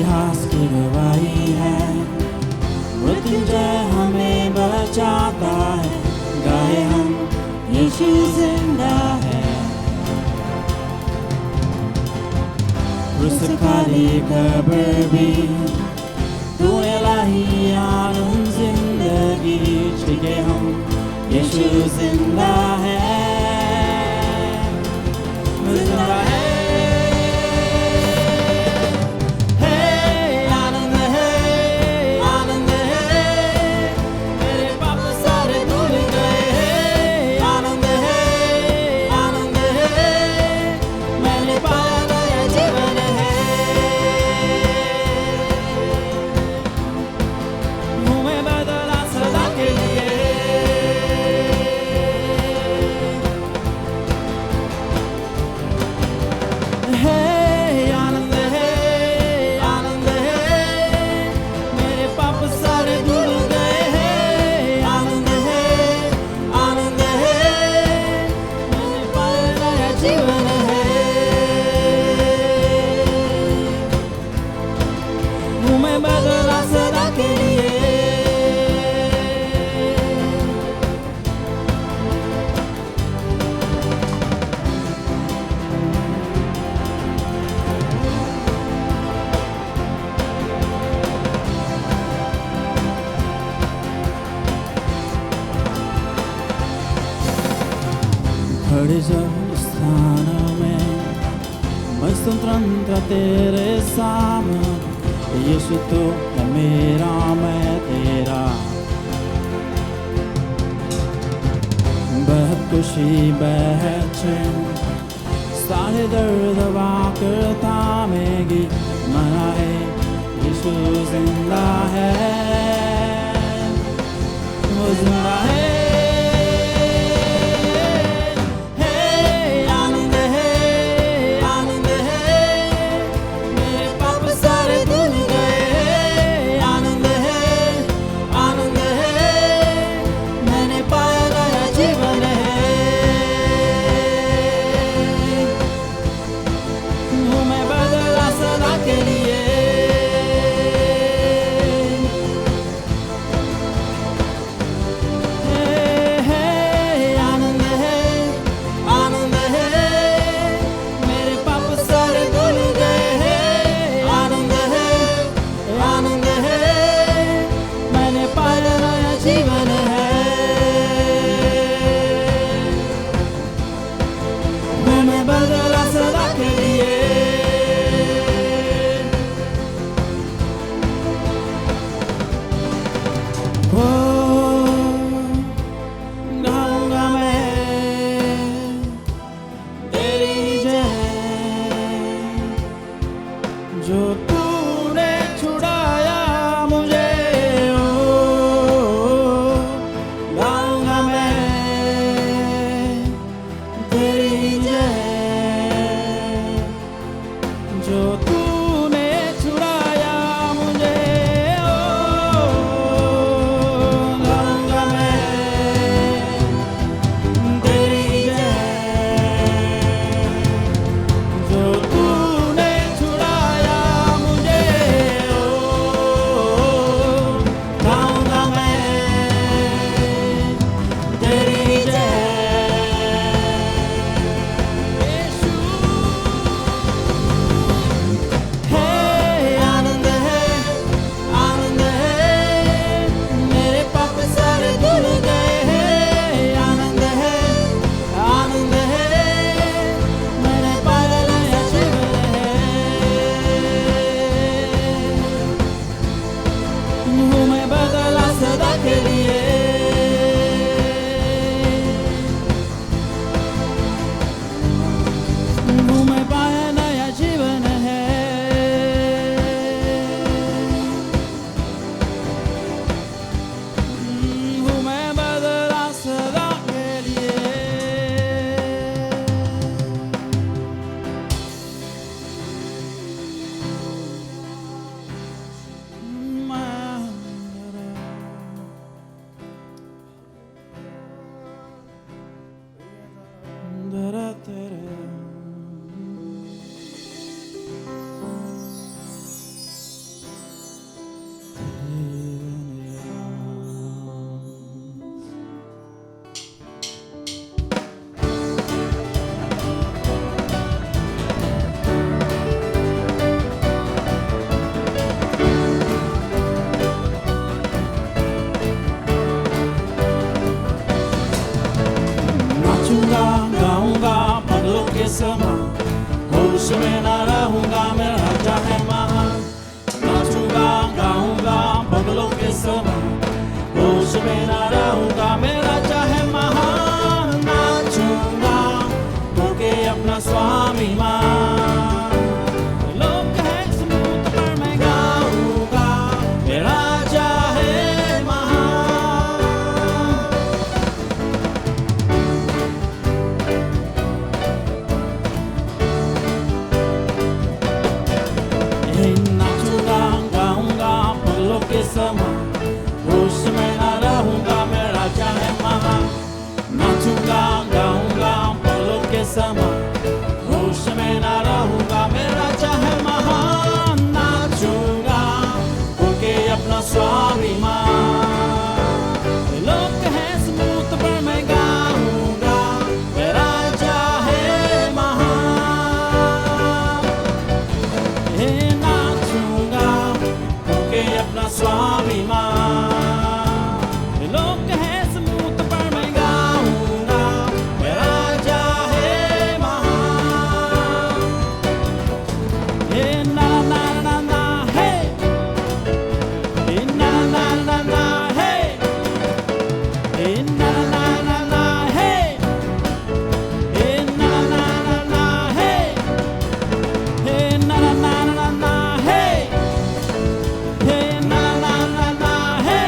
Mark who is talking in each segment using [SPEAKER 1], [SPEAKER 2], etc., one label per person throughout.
[SPEAKER 1] इतिहास की गवाही है, मृत्युंजय हमें बचाता है, गाए हम यीशु जिंदा है। क्रूस खाली कब्र भी तूने लाई आनंद जिंदगी, ठीक है हम यीशु जिंदा है, जिंदा है। खड़े जब स्थान में मैं स्वतंत्र तेरे सामने, यीशु तो है मेरा मैं तेरा। बहुत खुशी बहुत चैन सारे दर्द वाकर थामेगी, मना है यीशु जिंदा है, वो जिंदा है। समान, होश में न रहूंगा मेरा राजा है महान। नाचूंगा गाऊंगा बगलों के समान, होश में न रहूंगा मेरा राजा है महान। नाचूंगा होके अपना स्वाभिमान, लोग कहे स्मूथ पर मैं गाऊंगा मेरा राजा है महान। नाचूंगा गाऊंगा बगलों के समान, होश में न रहूंगा मेरा राजा है महान। नाचूंगा गाऊंगा बगलों के समान, होश में न रहूंगा मेरा राजा है महान। नाचूंगा होके अपना स्वाभिमान, लोग कहे स्मूथ पर मैं गाऊंगा मेरा राजा है महान। हे नाचूंगा होके अपना स्वाभिमान, लोग कहे स्मूथ पर मैं गाऊंगा मेरा राजा है महान। हे ना ना ना ना हे, हे ना ना ना ना हे, हे ना ना ना ना हे, हे ना ना ना ना हे, हे ना ना ना ना हे, हे ना ना ना ना हे।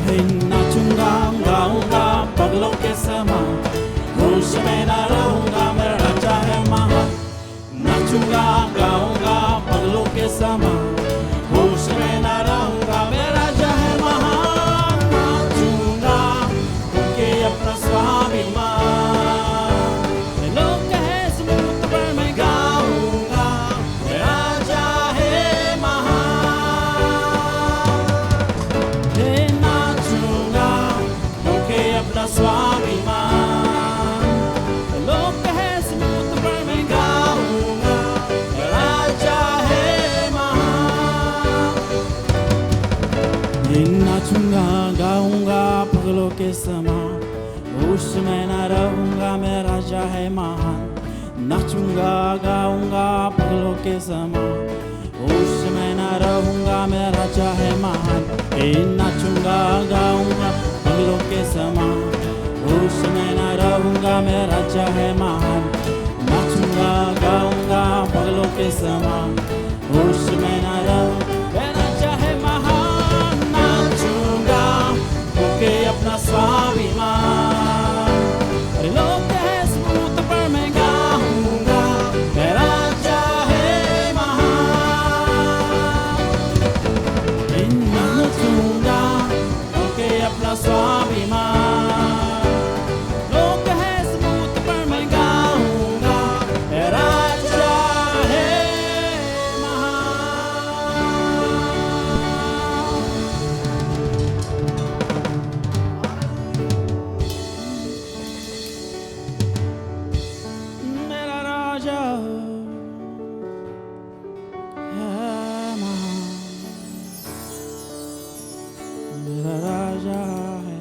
[SPEAKER 1] हे नाचूंगा गाऊंगा बगलों के समान, होश में न रहूंगा मेरा राजा है महान। नाचूंगा गाऊंगा बगलों के समान, होश में न रहूंगा मेरा राजा है महान। नाचूंगा होके अपना स्वाभिमान, लोग कहे स्मूथ पर मैं गाऊंगा मेरा राजा है महान। हे नाचूंगा होके अपना स्वाभिमान, लोग कहे स्मूथ पर मैं गाऊंगा मेरा राजा है महान। हे नाचूंगा गाऊंगा पगलों के समान, होश में न रहूंगा मेरा राजा है महान। नाचूंगा गाऊंगा पगलों के समान, होश में न रहूंगा मेरा राजा है महान। हे नाचूंगा गाऊंगा पगलों के समान, होश में न रहूंगा मेरा राजा है महान। नाचूंगा गाऊंगा पगलों के समान, होश में न रहूंगा मेरा राजा है महान। नाचूंगा होके अपना स्वाभिमान, लोग कहे स्मूथ पर मैं गाऊंगा मेरा राजा है महान। नाचूंगा होके अपना स्वाभिमान, लोग कहे स्मूथ पर मैं गाऊंगा मेरा राजा है महान। मेरा राजा है महान, मेरा राजा है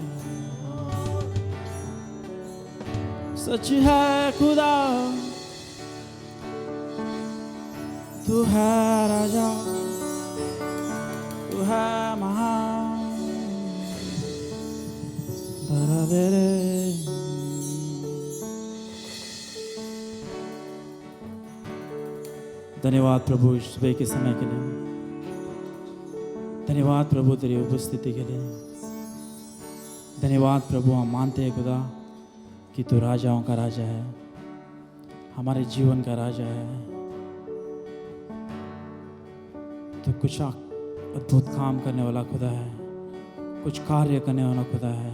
[SPEAKER 1] महान। सच है खुदा तू है राजा, तू है महान। तेरा तेरे धन्यवाद प्रभु इस सुबह के समय के लिए, धन्यवाद प्रभु तेरी उपस्थिति के लिए। धन्यवाद प्रभु, हम मानते हैं खुदा कि तू राजाओं का राजा है, हमारे जीवन का राजा है। तो कुछ अद्भुत काम करने वाला खुदा है, कुछ कार्य करने वाला खुदा है।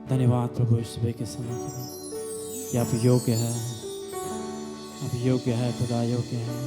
[SPEAKER 1] धन्यवाद प्रभु इस सुबह के समय के लिए कि आप योग्य है, आप योग्य है खुदा, योग्य है।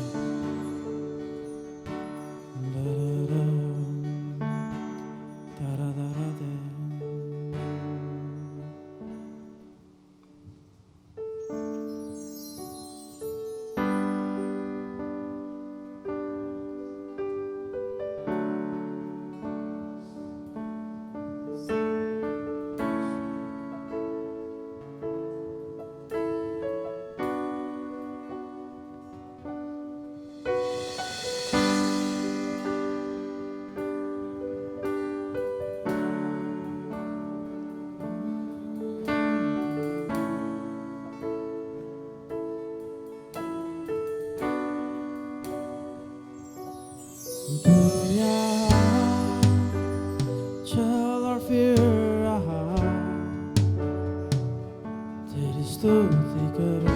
[SPEAKER 1] स्तुति करो,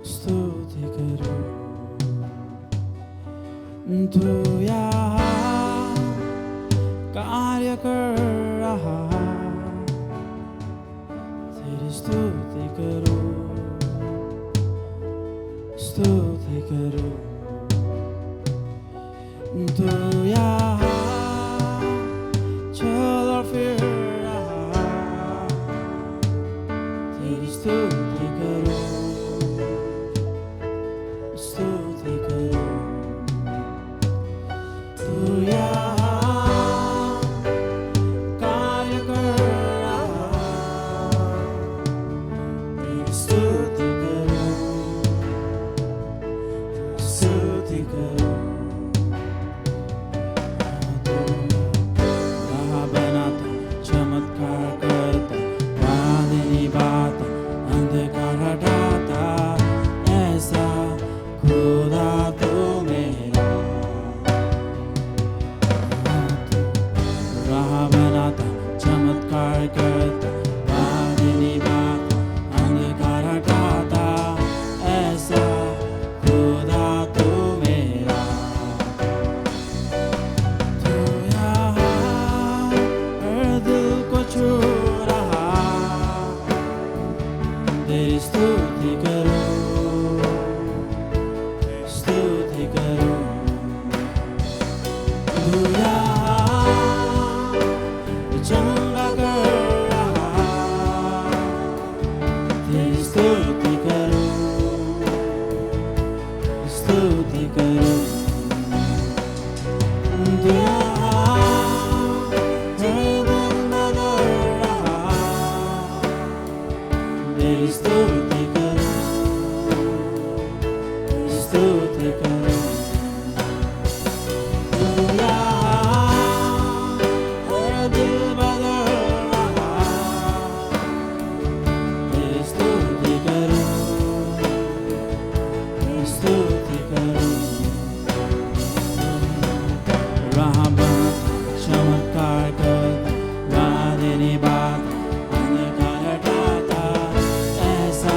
[SPEAKER 1] स्तुति करो। तू यहाँ कार्य कर रहा, तेरी स्तुति करो, स्तुति करो। तू यहाँ चल और फिर रहा, तेरी स्तुति करो, स्तुति करो। तू यहाँ कार्य कर रहा, तेरी स्तुति करो, स्तुति करो। चमत्कार करता, वादनी बाता, अंधकार हटाता, ऐसा खुदा तू मेरा। राह बनाता, चमत्कार करता, वादनी बाता, अंधकार हटाता, ऐसा खुदा तू मेरा। तू यहाँ दिल को छू रहा, तेरी स्तुति करो, स्तुति करो। तू यहाँ चंगा कर रहा, तेरी स्तुति करो, स्तुति करो। तू तेरी स्तुति करो, स्तुति करो। तू यहाँ दिल बदल रहा, तेरी स्तुति करो, स्तुति करो। राह बनाता, चमत्कार करता, वादनी बाता, अंधकार हटाता, ऐसा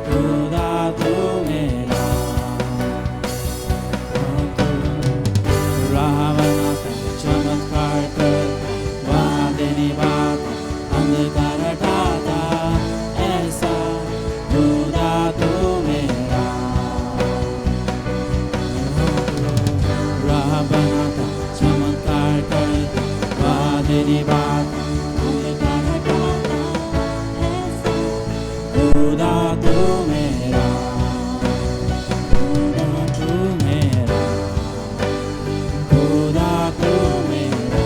[SPEAKER 1] खुदा तू मेरा। राह बनाता, चमत्कार करता, वादनी बाता, अंधकार हटाता, ऐसा खुदा तू मेरा। राह बनाता, चमत्कार करता, वादनी बाता, अंधकार हटाता, ऐसा खुदा तू मेरा, खुदा तू मेरा, खुदा तू मेरा, खुदा तू मेरा,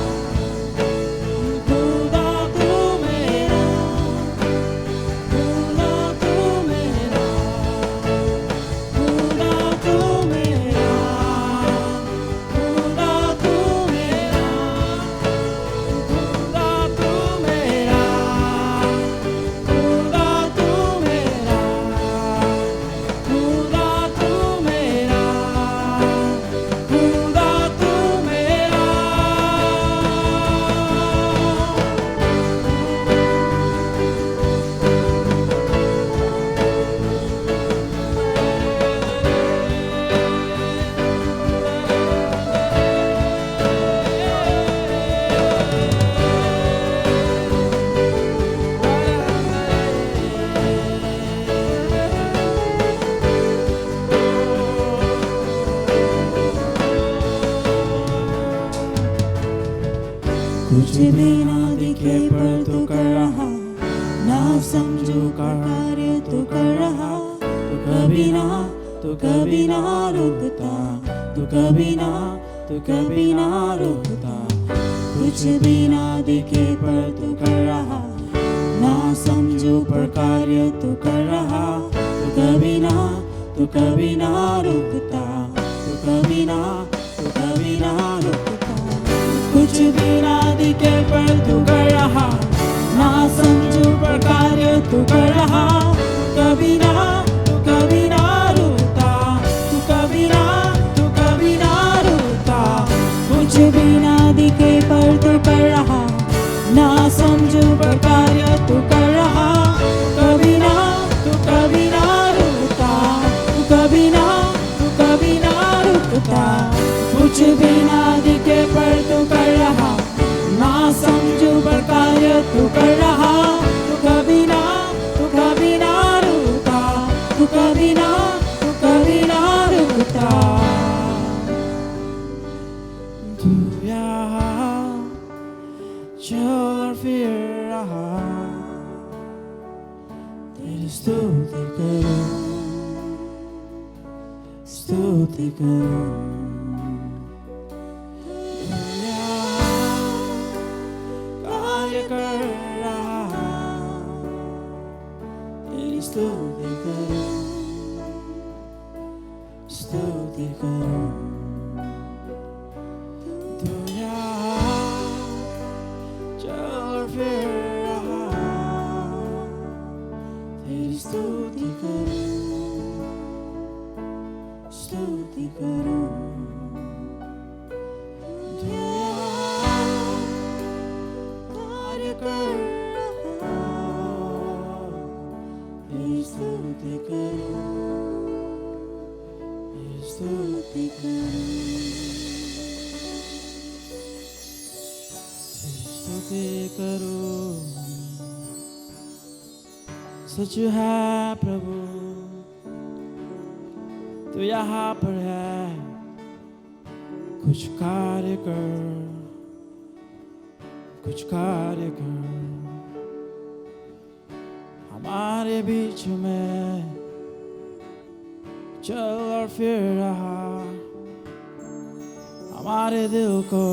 [SPEAKER 1] खुदा तू मेरा, खुदा तू मेरा, खुदा तू मेरा, खुदा तू मेरा, खुदा तू मेरा, खुदा तू मेरा, खुदा तू मेरा। कुछ भी ना दिखे पर तू कर रहा, ना समझू का कार्य तू कर रहा। तू कभी ना रुकता, तू कभी ना रुकता। कुछ भी ना दिखे पर तू कर रहा, ना समझू पर कार्य तू कर रहा। तू कभी ना रुकता, तू कभी ना रुकता। कुछ भी ना दिखे पर तू कर रहा, ना समझू पर कार्य तू कर रहा। कभी ना रुकता, तू कभी ना रुकता। कुछ भी ना दिखे पर तू कर रहा, ना समझू पर कार्य तू कर रहा। तू यहाँ चल और फिर रहा, तेरी स्तुति करूं, स्तुति करूं। स्तुति करूं, स्तुति करूं। तू यहाँ चल फिर रहा, तेरी स्तुति करूं, स्तुति करूं। तू यहाँ कार्य कर स्तुति करूं, स्तुति करूं, स्तुति करूं। सच है प्रभु तू यहाँ पर है, कुछ कार्य कर, कुछ कार्य कर हमारे बीच में। चल और फिर रहा, हमारे दिल को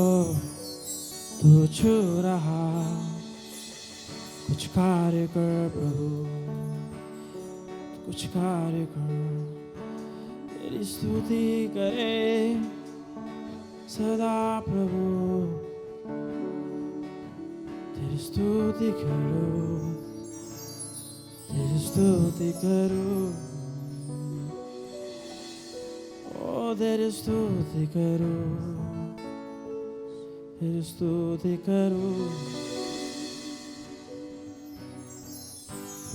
[SPEAKER 1] तू छू रहा। कुछ कार्य कर प्रभु, कुछ कार्य कर। तेरी स्तुति करे सदा प्रभु, तेरी स्तुति करो, तेरी स्तुति करूं, ओ तेरी स्तुति करूं, तेरी स्तुति करूं।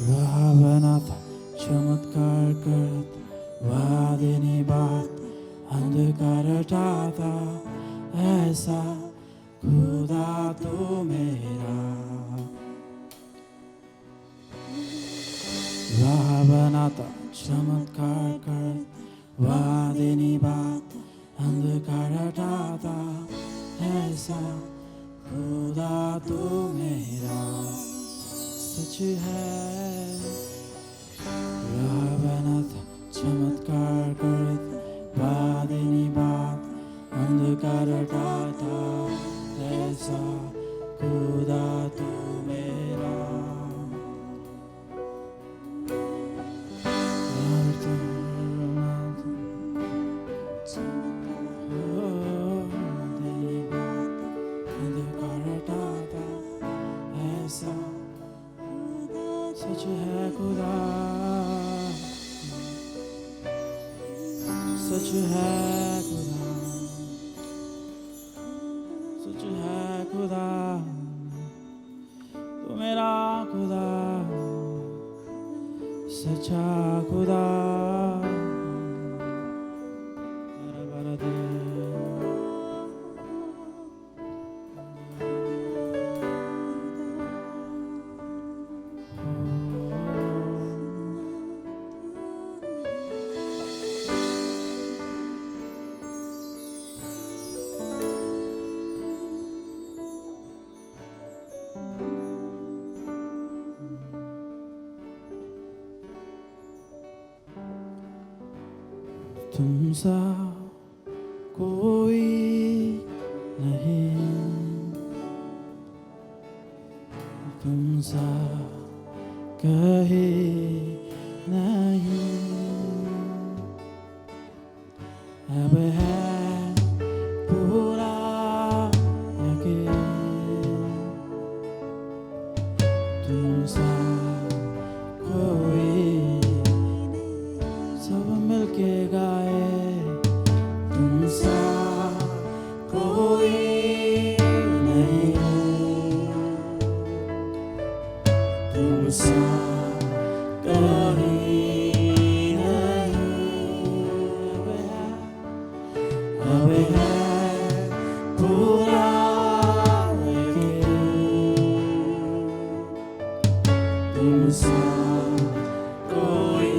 [SPEAKER 1] राह बनाता चमत्कार करता, वादे ने बात अंधकार हटाता, ऐसा खुदा तो मेरा। राह बनाता चमत्कार करता, वादे ने बात अंधकार हटाता, ऐसा खुदा तो मेरा सच है। राह बनाता चमत्कार करता, वादे ने बात अंधकार हटाता, ऐसा खुदा तो मेरा। सच है खुदा, सच है खुदा, सच है खुदा, तू मेरा खुदा, सच्चा खुदा। तुम सा कोई नहीं, तुम सा कहीं नहीं। अब है पूरा यकीन, तुम सा कोई, सब मिलके गाए। तुम सा कोई नहीं, तुम सा कहीं नहीं। अब है पूरा यकीन, तुम सा कोई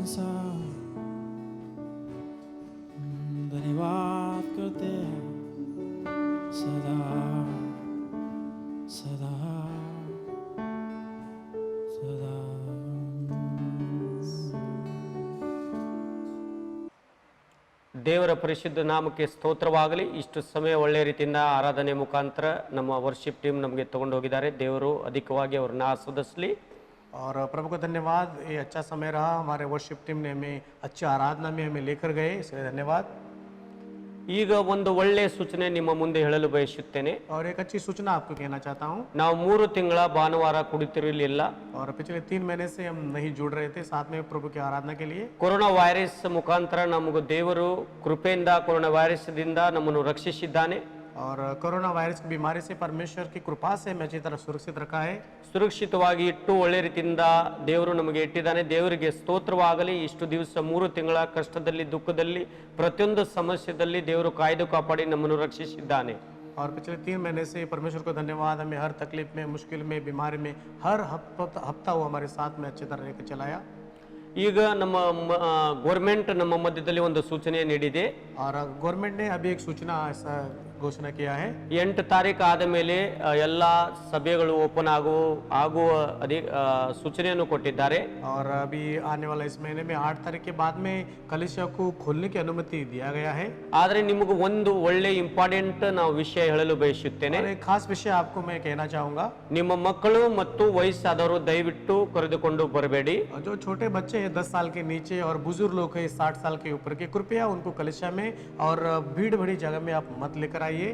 [SPEAKER 1] प्रशंसा धन्यवाद करते हैं सदा सदा सदा।
[SPEAKER 2] ದೇವರ ಪರಿಶುದ್ಧ ನಾಮಕ್ಕೆ ಸ್ತೋತ್ರವಾಗಲಿ. ಇಷ್ಟು ಸಮಯ ಒಳ್ಳೆಯ ರೀತಿಯಿಂದ ಆರಾಧನೆ ಮುಖಾಂತರ ನಮ್ಮ ವರ್ಷಿಪ್ ಟೀಮ್ ನಮಗೆ ತಗೊಂಡು ಹೋಗಿದ್ದಾರೆ. ದೇವರು ಅಧಿಕವಾಗಿ ಅವ್ರನ್ನ ಆಸ್ವಾದಿಸಲಿ.
[SPEAKER 3] और प्रभु को धन्यवाद, ये अच्छा समय रहा. हमारे वर्शिप टीम ने हमें अच्छी आराधना में हमें लेकर गए, इसलिए धन्यवाद.
[SPEAKER 2] ಈಗ ಒಂದು ಒಳ್ಳೆಯ ಸೂಚನೆ ನಿಮ್ಮ ಮುಂದೆ ಹೇಳಲು ಬಯಸುತ್ತೇನೆ.
[SPEAKER 3] और एक अच्छी सूचना आपको कहना चाहता हूँ.
[SPEAKER 2] ನಾವು 3 ತಿಂಗಳ ಭಾನುವಾರ ಕುಡಿತಿರಲಿಲ್ಲ.
[SPEAKER 3] और पिछले 3 महीने से हम नहीं जुड़ रहे थे साथ में प्रभु की आराधना के लिए.
[SPEAKER 2] ಕೊರೋನಾ ವೈರಸ್ ಮುಖಾಂತರ ನಮಗೆ ದೇವರು ಕೃಪೆಯಿಂದ ಕೊರೋನಾ ವೈರಸ್ ದಿಂದ ನಮ್ಮನ್ನು ರಕ್ಷಿಸಿದ್ದಾನೆ.
[SPEAKER 3] और कोरोना वायरस की बीमारी से परमेश्वर की कृपा से हमें अच्छी तरह सुरक्षित रखा है.
[SPEAKER 2] ಸುರಕ್ಷಿತವಾಗಿ ಇಟ್ಟು ಒಳ್ಳೆ ರೀತಿಯಿಂದ ದೇವರು ನಮಗೆ ಇಟ್ಟಿದ್ದಾನೆ. ದೇವರಿಗೆ ಸ್ತೋತ್ರವಾಗಲಿ. ಇಷ್ಟು ದಿವಸ 3 ತಿಂಗಳ ಕಷ್ಟದಲ್ಲಿ ದುಃಖದಲ್ಲಿ ಪ್ರತಿಯೊಂದು ಸಮಸ್ಯೆಯಲ್ಲಿ ದೇವರು ಕಾಯ್ದು ಕಾಪಾಡಿ ನಮ್ಮನ್ನು ರಕ್ಷಿಸಿದ್ದಾನೆ.
[SPEAKER 3] और पिछले 3 महीने से परमेश्वर को धन्यवाद, हमें हर तकलीफ में, मुश्किल में, बीमारी में हर हफ्ता वो हमारे साथ में अच्छी तरह लेकर चलाया.
[SPEAKER 2] ಈಗ ನಮ್ಮ ಗೌರ್ಮೆಂಟ್ ನಮ್ಮ ಮಧ್ಯದಲ್ಲಿ ಒಂದು ಸೂಚನೆ ನೀಡಿದೆ.
[SPEAKER 3] और गवर्नमेंट ने अभी एक सूचना ऐसा घोषणा किया है.
[SPEAKER 2] 8 ತಾರೀಕು ಆದ ಮೇಲೆ ಎಲ್ಲ ಸಭೆಗಳು ಓಪನ್ ಆಗುವ ಸೂಚನೆಯನ್ನು ಕೊಟ್ಟಿದ್ದಾರೆ.
[SPEAKER 3] और अभी आने वाला इस महीने में 8 तारीख के बाद में कलीसिया को खोलने की अनुमति दिया गया है.
[SPEAKER 2] ಆದರೆ ನಿಮಗೆ ಒಂದು ಒಳ್ಳೆ ಇಂಪಾರ್ಟೆಂಟ್ ನಾವು ವಿಷಯ ಹೇಳಲು ಬಯಸುತ್ತೇನೆ.
[SPEAKER 3] और एक खास विषय आपको मैं कहना चाहूंगा.
[SPEAKER 2] ನಿಮ್ಮ ಮಕ್ಕಳು ಮತ್ತು ವಯಸ್ಸಾದವರು ದಯವಿಟ್ಟು ಕರೆದುಕೊಂಡು ಬರಬೇಡಿ.
[SPEAKER 3] जो छोटे बच्चे हैं 10 साल के नीचे और बुजुर्ग लोग हैं 60 साल के ऊपर के, कृपया उनको कलीसिया में और भीड़ भरी जगह में आप मत लेकर आइए.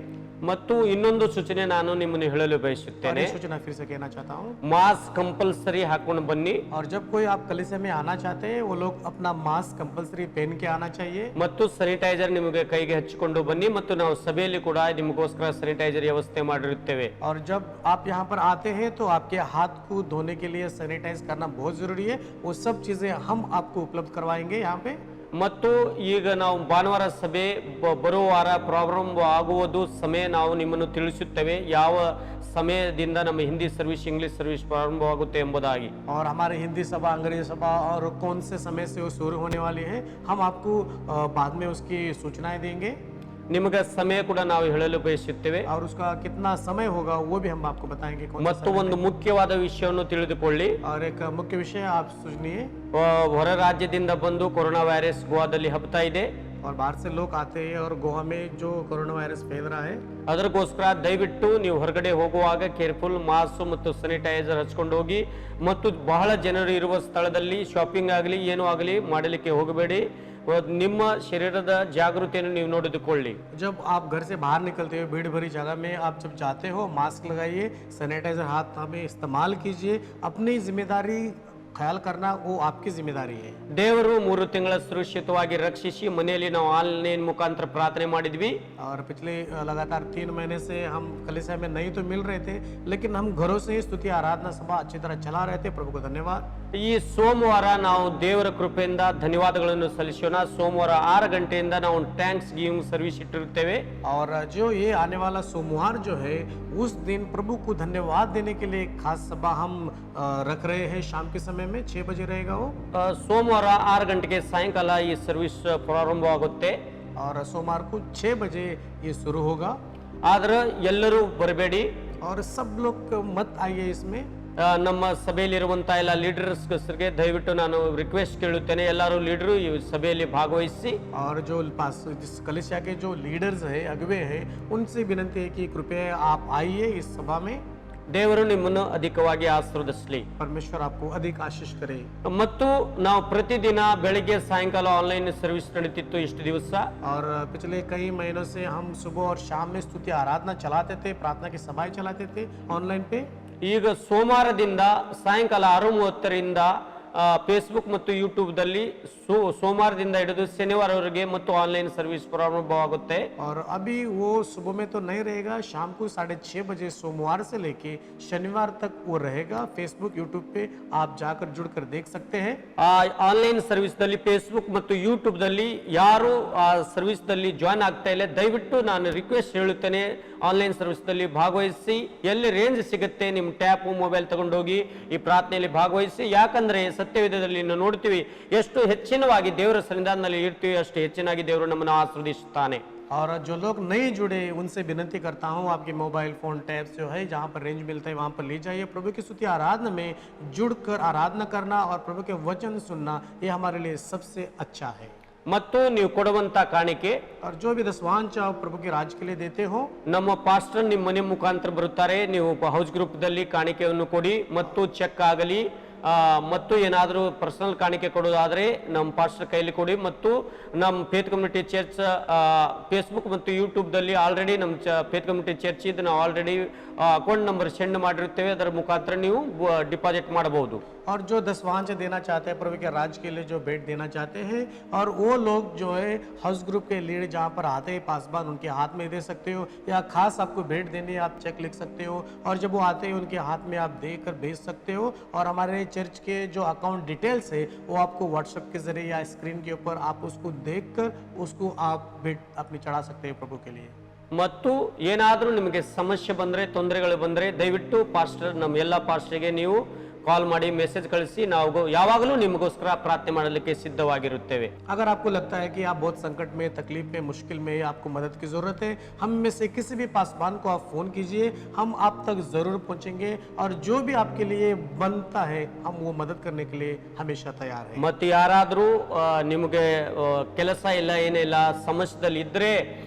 [SPEAKER 2] ಮತ್ತು ಇನ್ನೊಂದು ಸೂಚನೆ ನಾನು ನಿಮ್ಮನ್ನು ಹೇಳಲು ಬಯಸುತ್ತೇನೆ.
[SPEAKER 3] सूचना फिर से कहना चाहता हूँ.
[SPEAKER 2] ಮಾಸ್ಕ್ ಕಂಪಲ್ಸರಿ ಹಾಕೊಂಡು ಬನ್ನಿ.
[SPEAKER 3] और जब कोई आप कलीसिया में आना चाहते हैं वो लोग अपना मास्क कंपलसरी पहन के आना चाहिए.
[SPEAKER 2] ಮತ್ತು ಸ್ಯಾನಿಟೈಸರ್ ನಿಮಗೆ ಕೈಗೆ ಹಚ್ಚಿಕೊಂಡು ಬನ್ನಿ. ಮತ್ತು ನಾವು ಸಭೆಯಲ್ಲಿ ಕೂಡ ನಿಮಗೋಸ್ಕರ ಸ್ಯಾನಿಟೈಸರ್ ವ್ಯವಸ್ಥೆ ಮಾಡಿರುತ್ತೇವೆ.
[SPEAKER 3] और जब आप यहाँ पर आते हैं तो आपके हाथ को धोने के लिए सैनिटाइज करना बहुत जरूरी है. वो सब चीजें हम आपको उपलब्ध करवाएंगे यहाँ पे.
[SPEAKER 2] ಮತ್ತು ಈಗ ನಾವು ಭಾನುವಾರ ಸಭೆ ಬರುವ ವಾರ ಪ್ರಾರಂಭ ಆಗುವುದು ಸಮಯ ನಾವು ನಿಮ್ಮನ್ನು ತಿಳಿಸುತ್ತೇವೆ. ಯಾವ ಸಮಯದಿಂದ ನಮ್ಮ ಹಿಂದಿ ಸರ್ವಿಸ್ ಇಂಗ್ಲಿಷ್ ಸರ್ವಿಸ್ ಪ್ರಾರಂಭವಾಗುತ್ತೆ ಎಂಬುದಾಗಿ.
[SPEAKER 3] और हमारे हिंदी सभा, अंग्रेजी सभा और कौन से समय से वो शुरू होने वाली है, हम आपको बाद में उसकी सूचनाएं देंगे.
[SPEAKER 2] ನಿಮಗೆ ಸಮಯ ಕೂಡ ನಾವು ಹೇಳಲು ಬಯಸುತ್ತೇವೆ.
[SPEAKER 3] और उसका कितना समय होगा वो भी हम आपको बताएंगे.
[SPEAKER 2] ಮತ್ತು ಒಂದು ಮುಖ್ಯವಾದ ವಿಷಯವನ್ನು ತಿಳಿದುಕೊಳ್ಳಿ.
[SPEAKER 3] और एक मुख्य विषय आप सुनिए.
[SPEAKER 2] ಹೊರ ರಾಜ್ಯದಿಂದ ಬಂದು ಕೊರೋನಾ ವೈರಸ್ ಗೋವಾದಲ್ಲಿ ಹಬ್ತಾ ಇದೆ.
[SPEAKER 3] और बाहर से लोग आते हैं और गोवा में जो कोरोना वायरस फैल रहा है.
[SPEAKER 2] ಅದಕ್ಕೋಸ್ಕರ ದಯವಿಟ್ಟು ನೀವು ಹೊರಗಡೆ ಹೋಗುವಾಗ ಕೇರ್ಫುಲ್ ಮಾಸ್ಕ್ ಮತ್ತು ಸ್ಯಾನಿಟೈಸರ್ ಹಚ್ಕೊಂಡು ಹೋಗಿ. ಮತ್ತು ಬಹಳ ಜನರು ಇರುವ ಸ್ಥಳದಲ್ಲಿ ಶಾಪಿಂಗ್ ಆಗಲಿ ಏನೂ ಆಗಲಿ ಮಾಡಲಿಕ್ಕೆ ಹೋಗಬೇಡಿ. ನಿಮ್ಮ ಶರೀರದ ಜಾಗೃತಿಯನ್ನು ನೀವು ನೋಡಿಕೊಳ್ಳಿ.
[SPEAKER 3] जब आप घर से बाहर निकलते हो भीड़ भरी जगह में आप जब जाते हो मास्क लगाइए, सैनिटाइजर हाथ में इस्तेमाल कीजिए. अपनी जिम्मेदारी ख्याल करना वो आपकी जिम्मेदारी है.
[SPEAKER 2] ದೇವರು 3 ತಿಂಗಳ ಸುರಕ್ಷಿತವಾಗಿ ರಕ್ಷಿಸಿ ಮನೆಯಲ್ಲಿ ನಾವು ಆನ್ಲೈನ್ ಮುಖಾಂತರ ಪ್ರಾರ್ಥನೆ ಮಾಡಿದ್ವಿ.
[SPEAKER 3] और पिछले लगातार 3 महीने से हम कलीसिया में नहीं तो मिल रहे थे, लेकिन हम घरों से ही स्तुति आराधना सभा अच्छी तरह चला रहे थे. प्रभु को धन्यवाद.
[SPEAKER 2] ಈ ಸೋಮವಾರ ನಾವು ದೇವರ ಕೃಪೆಯಿಂದ ಧನ್ಯವಾದಗಳನ್ನು ಸಲ್ಲಿಸೋಣ. ಸೋಮವಾರ 6 ಗಂಟೆಯಿಂದ ನಾವು ಥ್ಯಾಂಕ್ಸ್ ಗಿವಿಂಗ್ ಸರ್ವಿಸ್ ಇಟ್ಟಿರುತ್ತೇವೆ.
[SPEAKER 3] और जो ये आने वाला सोमवार जो है उस दिन प्रभु को धन्यवाद देने के लिए खास सभा हम रख रहे हैं. शाम के समय में 6 बजे रहेगा वो.
[SPEAKER 2] ಸೋಮವಾರ 6 ಗಂಟೆಗೆ ಸಾಯಂಕಾಲ ಈ ಸರ್ವಿಸ್ ಪ್ರಾರಂಭವಾಗುತ್ತೆ.
[SPEAKER 3] और सोमवार को 6 बजे ये शुरू होगा.
[SPEAKER 2] ಆದ್ರೆ ಎಲ್ಲರೂ ಬರಬೇಡಿ.
[SPEAKER 3] और सब लोग मत आइए इसमें.
[SPEAKER 2] ನಮ್ಮ ಸಭೆಯಲ್ಲಿರುವಂತಹ ಎಲ್ಲ ಲೀಡರ್ಸ್ಗೆ ದಯವಿಟ್ಟು ನಾನು ರಿಕ್ವೆಸ್ಟ್ ಕೇಳುತ್ತೇನೆ, ಎಲ್ಲರೂ ಲೀಡರು ಈ ಸಭೆಯಲ್ಲಿ ಭಾಗವಹಿಸಿ.
[SPEAKER 3] और जो पास जिस कलीसिया के जो लीडर्स है, अगुवे हैं, उनसे विनती है कि कृपया आप आइए इस सभा में.
[SPEAKER 2] ದೇವರು ನಿಮ್ಮನ್ನು ಅಧಿಕವಾಗಿ ಆಶೀರ್ವದಿಸಲಿ.
[SPEAKER 3] परमेश्वर आपको अधिक आशीष करे.
[SPEAKER 2] ಮತ್ತು ನಾವು ಪ್ರತಿದಿನ ಬೆಳಿಗ್ಗೆ ಸಾಯಂಕಾಲ ಆನ್ಲೈನ್ ಸರ್ವಿಸ್ ನಡೀತಿತ್ತು ಇಷ್ಟು ದಿವಸ.
[SPEAKER 3] और पिछले कई महीनों से हम सुबह और शाम में स्तुति आराधना चलाते थे, प्रार्थना की सभाएं चलाते थे ऑनलाइन पे.
[SPEAKER 2] ಈಗ ಸೋಮವಾರದಿಂದ ಸಾಯಂಕಾಲ 6:30ರಿಂದ ಫೇಸ್ಬುಕ್ ಮತ್ತು ಯೂಟ್ಯೂಬ್ದಲ್ಲಿ ಸೋಮವಾರದಿಂದ ಹಿಡಿದು ಶನಿವಾರವರೆಗೆ ಮತ್ತು ಆನ್ಲೈನ್ ಸರ್ವಿಸ್ ಪ್ರಾರಂಭವಾಗುತ್ತೆ.
[SPEAKER 3] और अभी वो सुबह में तो नहीं रहेगा, शाम को 6:30 बजे सोमवार से लेके शनिवार तक वो रहेगा. फेसबुक यूट्यूब पे आप जाकर जुड़कर देख सकते हैं.
[SPEAKER 2] ಆನ್ಲೈನ್ ಸರ್ವಿಸ್ ದಲ್ಲಿ ಫೇಸ್ಬುಕ್ ಮತ್ತು ಯೂಟ್ಯೂಬ್ ದಲ್ಲಿ ಯಾರು ಆ ಸರ್ವಿಸ್ ದಲ್ಲಿ ಜಾಯ್ನ್ ಆಗ್ತಾ ಇಲ್ಲ, ದಯವಿಟ್ಟು ನಾನು ರಿಕ್ವೆಸ್ಟ್ ಹೇಳುತ್ತೇನೆ, ಆನ್ಲೈನ್ ಸರ್ವಿಸ್ ದಲ್ಲಿ ಭಾಗವಹಿಸಿ. ಎಲ್ಲಿ ರೇಂಜ್ ಸಿಗುತ್ತೆ ನಿಮ್ಮ ಟ್ಯಾಪ್ ಮೊಬೈಲ್ ತಗೊಂಡೋಗಿ ಈ ಪ್ರಾರ್ಥನೆಯಲ್ಲಿ ಭಾಗವಹಿಸಿ. ಯಾಕಂದ್ರೆ ಸತ್ಯವೇದದಲ್ಲಿ ಇನ್ನು ನೋಡ್ತೀವಿ, ಎಷ್ಟು ಹೆಚ್ಚಿನವಾಗಿ ದೇವರ ಸನ್ನಿಧಾನದಲ್ಲಿ ಇರ್ತೀವಿ ಅಷ್ಟು ಹೆಚ್ಚಿನಾಗಿ ದೇವರು ನಮ್ಮನ್ನು ಆಶೀರ್ವದಿಸುತ್ತಾನೆ.
[SPEAKER 3] और जो लोग नहीं जुड़े उनसे विनती करता हूँ, आपके मोबाइल फोन टैब्स जो है जहाँ पर रेंज मिलता है वहाँ पर ले जाइए. प्रभु की स्तुति आराधना में जुड़कर आराधना करना और प्रभु के वचन सुनना ये हमारे लिए सबसे अच्छा है.
[SPEAKER 2] ಮತ್ತು ನೀವು ಕೊಡುವಂತ ಕಾಣಿಕೆ,
[SPEAKER 3] और जो भी दसवांश आप प्रभु के राज के लिए देते हो,
[SPEAKER 2] ನಮ್ಮ ಪಾಸ್ಟರ್ ನಿಮ್ಮ ಮನೆ ಮುಖಾಂತರ ಬರುತ್ತಾರೆ. ನೀವು ಹೌಸ್ ಗ್ರೂಪ್ ದಲ್ಲಿ ಕಾಣಿಕೆಯನ್ನು ಕೊಡಿ, ಮತ್ತು ಚೆಕ್ ಆಗಲಿ ಮತ್ತು ಏನಾದರೂ ಪರ್ಸನಲ್ ಕಾಣಿಕೆ ಕೊಡೋದಾದ್ರೆ ನಮ್ಮ ಪಾಸ್ಟರ್ ಕೈಲಿ ಕೊಡಿ. ಮತ್ತು ನಮ್ಮ ಫೇತ್ ಕಮ್ಯುನಿಟಿ ಚರ್ಚ್ ಫೇಸ್ಬುಕ್ ಮತ್ತು ಯೂಟ್ಯೂಬ್ ದಲ್ಲಿ ಆಲ್ರೆಡಿ ನಮ್ಮ ಫೇತ್ ಕಮ್ಯುನಿಟಿ ಚರ್ಚ್ ಇದು ನಾವು ಆಲ್ರೆಡಿ ಅಕೌಂಟ್ ನಂಬರ್ ಸೆಂಡ್ ಮಾಡಿರುತ್ತೇವೆ, ಅದರ ಮುಖಾಂತರ ನೀವು ಡಿಪಾಸಿಟ್ ಮಾಡಬಹುದು.
[SPEAKER 3] और जो दसवांश देना चाहते हैं प्रभु के राज के लिए, जो भेंट देना चाहते हैं, और वो लोग जो है हाउस ग्रुप के लीड जहाँ पर आते हैं पासबान उनके हाथ में दे सकते हो, या खास आपको भेंट देनी है आप चेक लिख सकते हो और जब वो आते हैं उनके हाथ में आप देकर भेज सकते हो. और हमारे चर्च के जो अकाउंट डिटेल्स है वो आपको व्हाट्सएप के जरिए या स्क्रीन के ऊपर आप उसको देखकर उसको आप भेंट अपनी चढ़ा सकते हैं प्रभु के लिए.
[SPEAKER 2] ಮತ್ತು ಏನಾದರೂ ನಿಮಗೆ ಸಮಸ್ಯೆ ಬಂದರೆ, ತೊಂದರೆಗಳು ಬಂದರೆ ದಯವಿಟ್ಟು ಪಾಸ್ಟರ್ ನಮ್ಮ ಎಲ್ಲ ಪಾಸ್ಟರ್ಗೆ ನೀವು ಕಾಲ್ ಮಾಡಿ ಮೆಸೇಜ್ ಕಳಿಸಿ, ನಾವು ಯಾವಾಗಲೂ ನಿಮಗೋಸ್ಕರ ಪ್ರಾರ್ಥನೆ ಮಾಡಲಿಕ್ಕೆ ಸಿದ್ಧವಾಗಿರುತ್ತೇವೆ.
[SPEAKER 3] अगर आपको लगता है कि आप बहुत संकट में, तकलीफ में, मुश्किल में, आपको मदद की जरूरत है, हम में से किसी भी पासबान को आप फोन कीजिए, हम आप तक जरूर पहुंचेंगे और जो भी आपके लिए बनता है हम वो मदद करने के लिए हमेशा तैयार है.
[SPEAKER 2] ಮತ್ತು ಯಾರಾದರೂ ನಿಮಗೆ ಕೆಲಸ ಇಲ್ಲ, ಏನಿಲ್ಲ, ಸಮಸ್ಯೆದಲ್ಲಿ ಇದ್ರೆ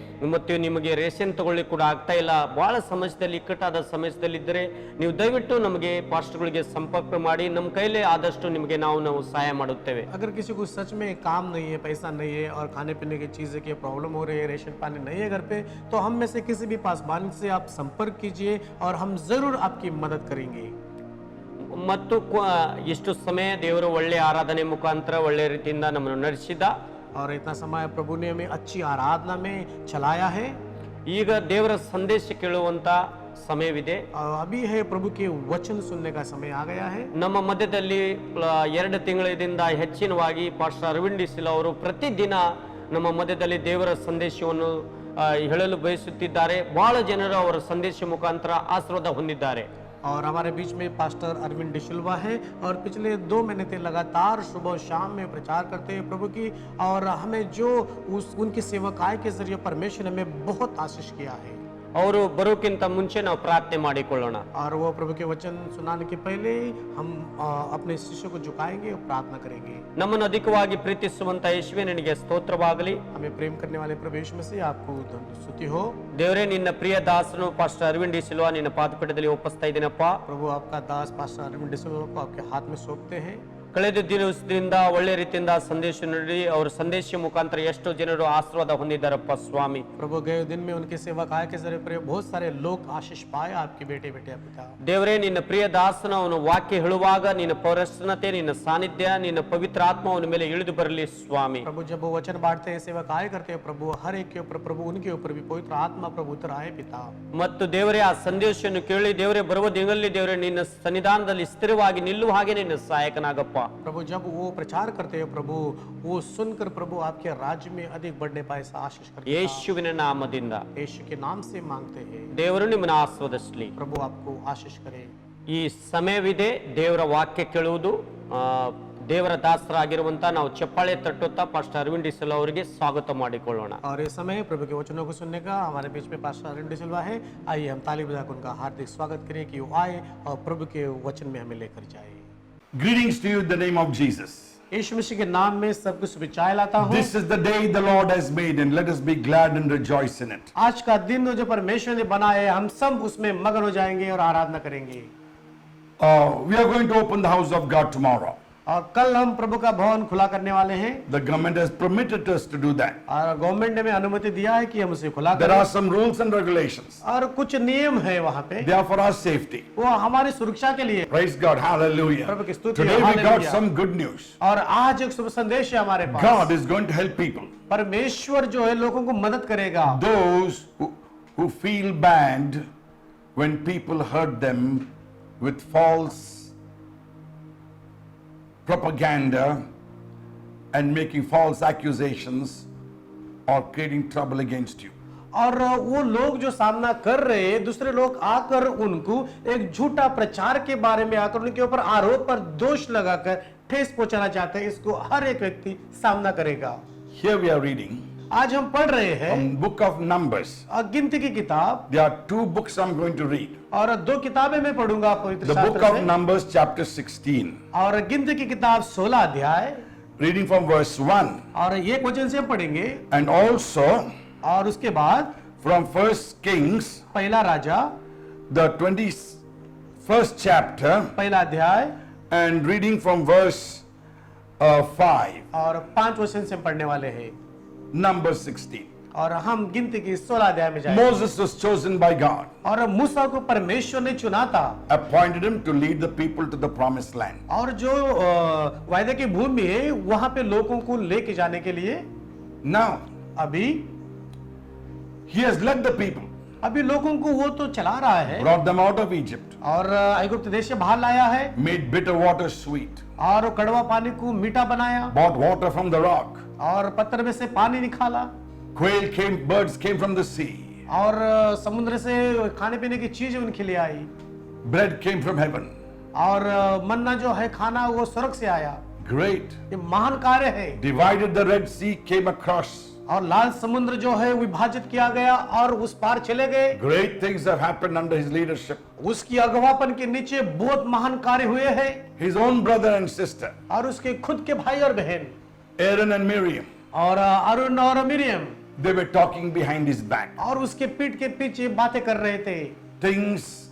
[SPEAKER 2] ಮತ್ತು ನಿಮಗೆ ರೇಷನ್ ತಗೊಳ್ಳಿ ಕೂಡ ಆಗ್ತಾ ಇಲ್ಲ, ಬಹಳ ಸಮಸ್ಯೆದಲ್ಲಿ ಇಕ್ಕಟ್ಟಾದ ಸಮಸ್ಯೆದಲ್ಲಿ ಇದ್ದರೆ ನೀವು ದಯವಿಟ್ಟು ನಮಗೆ ಪಾಸ್ಟರ್ಗಳಿಗೆ ಸಂಪರ್ಕ ಮಾಡಿ, ನಮ್ಮ ಕೈಲೇ ಆದಷ್ಟು ನಿಮಗೆ ನಾವು ಸಹಾಯ ಮಾಡುತ್ತೇವೆ.
[SPEAKER 3] अगर किसी को सच में काम नहीं है, पैसा नहीं है और खाने पीने की चीज़ें की प्रॉब्लम हो रही है, रेशन पानी नहीं है घर पे, तो हम में से किसी भी पासबान से आप संपर्क कीजिए और हम जरूर आपकी मदद करेंगे.
[SPEAKER 2] ಮತ್ತು ಇಷ್ಟು ಸಮಯ ದೇವರು ಒಳ್ಳೆ ಆರಾಧನೆ ಮುಖಾಂತರ ಒಳ್ಳೆ ರೀತಿಯಿಂದ ನಮ್ಮನ್ನು ನಡೆಸಿದ.
[SPEAKER 3] और इतना समय प्रभु ने हमें अच्छी आराधना में चलाया है.
[SPEAKER 2] ಈಗ ದೇವರ ಸಂದೇಶ ಕೇಳುವಂತ ಸಮಯವಿದೆ.
[SPEAKER 3] अभी है प्रभु के वचन सुनने का समय आ गया है.
[SPEAKER 2] ನಮ್ಮ ಮಧ್ಯದಲ್ಲಿ 2 ತಿಂಗಳಿಂದ ಹೆಚ್ಚಿನವಾಗಿ ಪಾಸ್ಟರ್ ಅರವಿಂದ್ ಡಿಸಿಲ್ ಅವರು ಪ್ರತಿದಿನ ನಮ್ಮ ಮಧ್ಯದಲ್ಲಿ ದೇವರ ಸಂದೇಶವನ್ನು ಹೇಳಲು ಬಯಸುತ್ತಿದ್ದಾರೆ. ಬಹಳ ಜನರು ಅವರ ಸಂದೇಶ ಮುಖಾಂತರ ಆಶೀರ್ವಾದ ಹೊಂದಿದ್ದಾರೆ.
[SPEAKER 3] और हमारे बीच में पास्टर अरविंद डिसिल्वा है और पिछले 2 महीने से लगातार सुबह शाम में प्रचार करते हैं प्रभु की, और हमें जो उनकी सेवकाई के जरिए परमेश्वर ने हमें बहुत आशीष किया है.
[SPEAKER 2] ಅವರು ಬರೋಕ್ಕಿಂತ ಮುಂಚೆ ನಾವು ಪ್ರಾರ್ಥನೆ ಮಾಡಿಕೊಳ್ಳೋಣ.
[SPEAKER 3] और वो प्रभु के वचन सुनाने के पहले हम अपने शिष्यों को झुकाएंगे और प्रार्थना करेंगे.
[SPEAKER 2] ನಮ್ಮನ್ನು ಅಧಿಕವಾಗಿ ಪ್ರೀತಿಸುವಂತ ಯೇಸುವೇ ನಿನಗೆ ಸ್ತೋತ್ರವಾಗಲಿ.
[SPEAKER 3] हमें प्रेम करने वाले प्रभु यीशु मसीह आपको स्तुति हो.
[SPEAKER 2] ದೇವರೇ, ನಿನ್ನ ಪ್ರಿಯ ದಾಸನು ಪಾಸ್ಟರ್ ಅರವಿಂದ್ ಡಿಸಿಲ್ವಾ ನಿನ್ನ ಪಾದಪೀಠದಲ್ಲಿ ಒಪ್ಪಿಸ್ತಾ ಇದ್ದೀನಪ್ಪ.
[SPEAKER 3] प्रभु आपका दास पास्टर अरविंद डिसिल्वा को आपके हाथ में सौंपते हैं.
[SPEAKER 2] ಕಳೆದ ದಿವಸದಿಂದ ಒಳ್ಳೆ ರೀತಿಯಿಂದ ಸಂದೇಶ ನೀಡಿ ಅವರ ಸಂದೇಶ ಮುಖಾಂತರ ಎಷ್ಟು ಜನರು ಆಶೀರ್ವಾದ ಹೊಂದಿದ್ದಾರಪ್ಪ ಸ್ವಾಮಿ.
[SPEAKER 3] प्रभु गए दिन में उनके सेवकाई के जरिए बहुत सारे लोग आशीष पाए आपके बेटे पिता.
[SPEAKER 2] ದೇವರೇ, ನಿನ್ನ ಪ್ರಿಯ ದಾಸನ ಅವನು ವಾಕ್ಯ ಹೇಳುವಾಗ ನಿನ್ನ ಪ್ರಸನ್ನತೆ, ನಿನ್ನ ಸಾನ್ನಿಧ್ಯ, ನಿನ್ನ ಪವಿತ್ರ ಆತ್ಮ ಅವನ ಮೇಲೆ ಇಳಿದು ಬರಲಿ ಸ್ವಾಮಿ.
[SPEAKER 3] प्रभु जब वो वचन बांटते हैं, सेवकाई करते हैं प्रभु, हर एक के ऊपर प्रभु, उनके ऊपर भी पवित्र आत्मा प्रभु उतर आए पिता.
[SPEAKER 2] ಮತ್ತು ದೇವರೇ, ಆ ಸಂದೇಶವನ್ನು ಕೇಳಿ ದೇವರೇ ಬರುವ ದಿನಗಳಲ್ಲಿ ದೇವರೇ ನಿನ್ನ ಸನ್ನಿಧಾನದಲ್ಲಿ ಸ್ಥಿರವಾಗಿ ನಿಲ್ಲುವ ಹಾಗೆ ನಿನ್ನ ಸಹಾಯಕನಾಗಪ್ಪ.
[SPEAKER 3] प्रभु जब वो प्रचार करते हैं प्रभु, वो सुनकर प्रभु आपके राज्य में अधिक बढ़ने पाए आशीष करते हैं.
[SPEAKER 2] ಯೇಸುವಿನ ನಾಮದಿಂದ
[SPEAKER 3] यीशु के नाम से मांगते हैं.
[SPEAKER 2] ದೇವರು ನಿಮ್ಮನ್ನು ಆಶೀರ್ವದಿಸಲಿ.
[SPEAKER 3] प्रभु आपको आशीष करे.
[SPEAKER 2] ಈ ಸಮಯವಿದೆ ದೇವರ ವಾಕ್ಯ ಕೇಳುವುದು. ದೇವರ ದಾಸರಾಗಿರುವಂತ ನಾವು ಚಪ್ಪಾಳೆ ತಟ್ಟುತ್ತಾ ಪಾಸ್ಟರ್ ಅರವಿಂದ್ ಡಿಸಿಲ್ವಾ ಅವರಿಗೆ ಸ್ವಾಗತ ಮಾಡಿಕೊಳ್ಳೋಣ.
[SPEAKER 3] और इस समय प्रभु के वचनों को सुनने का हमारे बीच में पास्टर अरविंद डिसिल्वा है. आइए हम ताली बजाकर उनका हार्दिक स्वागत करें कि वो आए और प्रभु के वचन में हमें लेकर जाए.
[SPEAKER 4] Greetings to you in the name of Jesus.
[SPEAKER 3] यीशु मसीह के नाम में सब कुछ शुभेच्छाएं लाता हूँ.
[SPEAKER 4] This is the day the Lord has made, and let us be glad and rejoice in it.
[SPEAKER 3] आज का दिन जो परमेश्वर ने बनाया है, हम सब उसमें मगन हो जाएंगे और आराधना करेंगे.
[SPEAKER 4] We are going to open the house of God tomorrow.
[SPEAKER 3] और कल हम प्रभु का भवन खुला करने वाले हैं.
[SPEAKER 4] The government has permitted us to do that.
[SPEAKER 3] और गवर्नमेंट ने हमें अनुमति दिया है कि हम उसे खुला
[SPEAKER 4] There
[SPEAKER 3] करें.
[SPEAKER 4] are some rules and regulations.
[SPEAKER 3] और कुछ नियम है वहाँ पे,
[SPEAKER 4] They are for our safety.
[SPEAKER 3] वो हमारी सुरक्षा के लिए.
[SPEAKER 4] Praise God. Hallelujah.
[SPEAKER 3] प्रभु की स्तुति.
[SPEAKER 4] Today we got
[SPEAKER 3] Hallelujah.
[SPEAKER 4] some good news.
[SPEAKER 3] और आज एक शुभ संदेश है हमारे पास.
[SPEAKER 4] God is going to help people.
[SPEAKER 3] परमेश्वर जो है लोगों को मदद करेगा.
[SPEAKER 4] Those who feel bad when people hurt them with false propaganda and making false accusations or creating trouble against you.
[SPEAKER 3] और वो लोग जो सामना कर रहे हैं, दूसरे लोग आकर उनको एक झूठा प्रचार के बारे में आकर उनके ऊपर आरोप पर दोष लगाकर ठेस पहुंचाना चाहते हैं, इसको हर एक व्यक्ति सामना करेगा।
[SPEAKER 4] Here we are reading
[SPEAKER 3] आज हम पढ़ रहे हैं
[SPEAKER 4] from book of Numbers.
[SPEAKER 3] गिनती की किताब,
[SPEAKER 4] There are two books I'm going to read.
[SPEAKER 3] और दो किताबें मैं पढ़ूंगा पवित्र
[SPEAKER 4] The book
[SPEAKER 3] शास्त्र
[SPEAKER 4] of
[SPEAKER 3] से।
[SPEAKER 4] Numbers chapter 16,
[SPEAKER 3] और गिनती की किताब 16 अध्याय
[SPEAKER 4] reading from verse 1,
[SPEAKER 3] और एक वचन से हम पढ़ेंगे,
[SPEAKER 4] and also
[SPEAKER 3] और उसके बाद
[SPEAKER 4] from First Kings,
[SPEAKER 3] पहला राजा
[SPEAKER 4] the 21st chapter,
[SPEAKER 3] पहला अध्याय
[SPEAKER 4] and reading from verse 5,
[SPEAKER 3] और 5 वचन से हम पढ़ने वाले हैं।
[SPEAKER 4] Numbers 16.
[SPEAKER 3] और हम गिनती की 16 अध्याय में जाएंगे।
[SPEAKER 4] Moses was chosen by God,
[SPEAKER 3] और मूसा को परमेश्वर ने चुना था,
[SPEAKER 4] appointed him to lead the people to the promised land.
[SPEAKER 3] और जो वायदे की भूमि है वहां पे लोगों को लेके जाने के लिए
[SPEAKER 4] Now,
[SPEAKER 3] अभी
[SPEAKER 4] he has led the people,
[SPEAKER 3] लोगों को वो तो चला रहा है,
[SPEAKER 4] brought them out of Egypt,
[SPEAKER 3] और ऐगुप्त देश से बाहर लाया है,
[SPEAKER 4] made bitter water sweet,
[SPEAKER 3] और कड़वा पानी को मीठा बनाया,
[SPEAKER 4] brought water from the rock.
[SPEAKER 3] और पत्थर में से पानी निकाला,
[SPEAKER 4] Quail came, birds came from the sea.
[SPEAKER 3] और समुद्र से खाने पीने की चीजें उनके लिए आई,
[SPEAKER 4] Bread came from heaven.
[SPEAKER 3] और मन्ना जो है खाना वो स्वर्ग से आया।
[SPEAKER 4] Great.
[SPEAKER 3] ये महान कार्य है।
[SPEAKER 4] Divided the Red Sea, came across.
[SPEAKER 3] और लाल समुद्र जो है विभाजित किया गया और उस पार चले गए।
[SPEAKER 4] Great things have happened under his leadership.
[SPEAKER 3] उसकी अगवापन के नीचे बहुत महान कार्य हुए हैं।
[SPEAKER 4] His own brother and sister,
[SPEAKER 3] और उसके खुद के भाई और बहन,
[SPEAKER 4] Aaron and Miriam,
[SPEAKER 3] और अरुण और Miriam,
[SPEAKER 4] they were talking behind his back.
[SPEAKER 3] और उसके पीठ के पीछे बातें कर रहे थे।
[SPEAKER 4] Things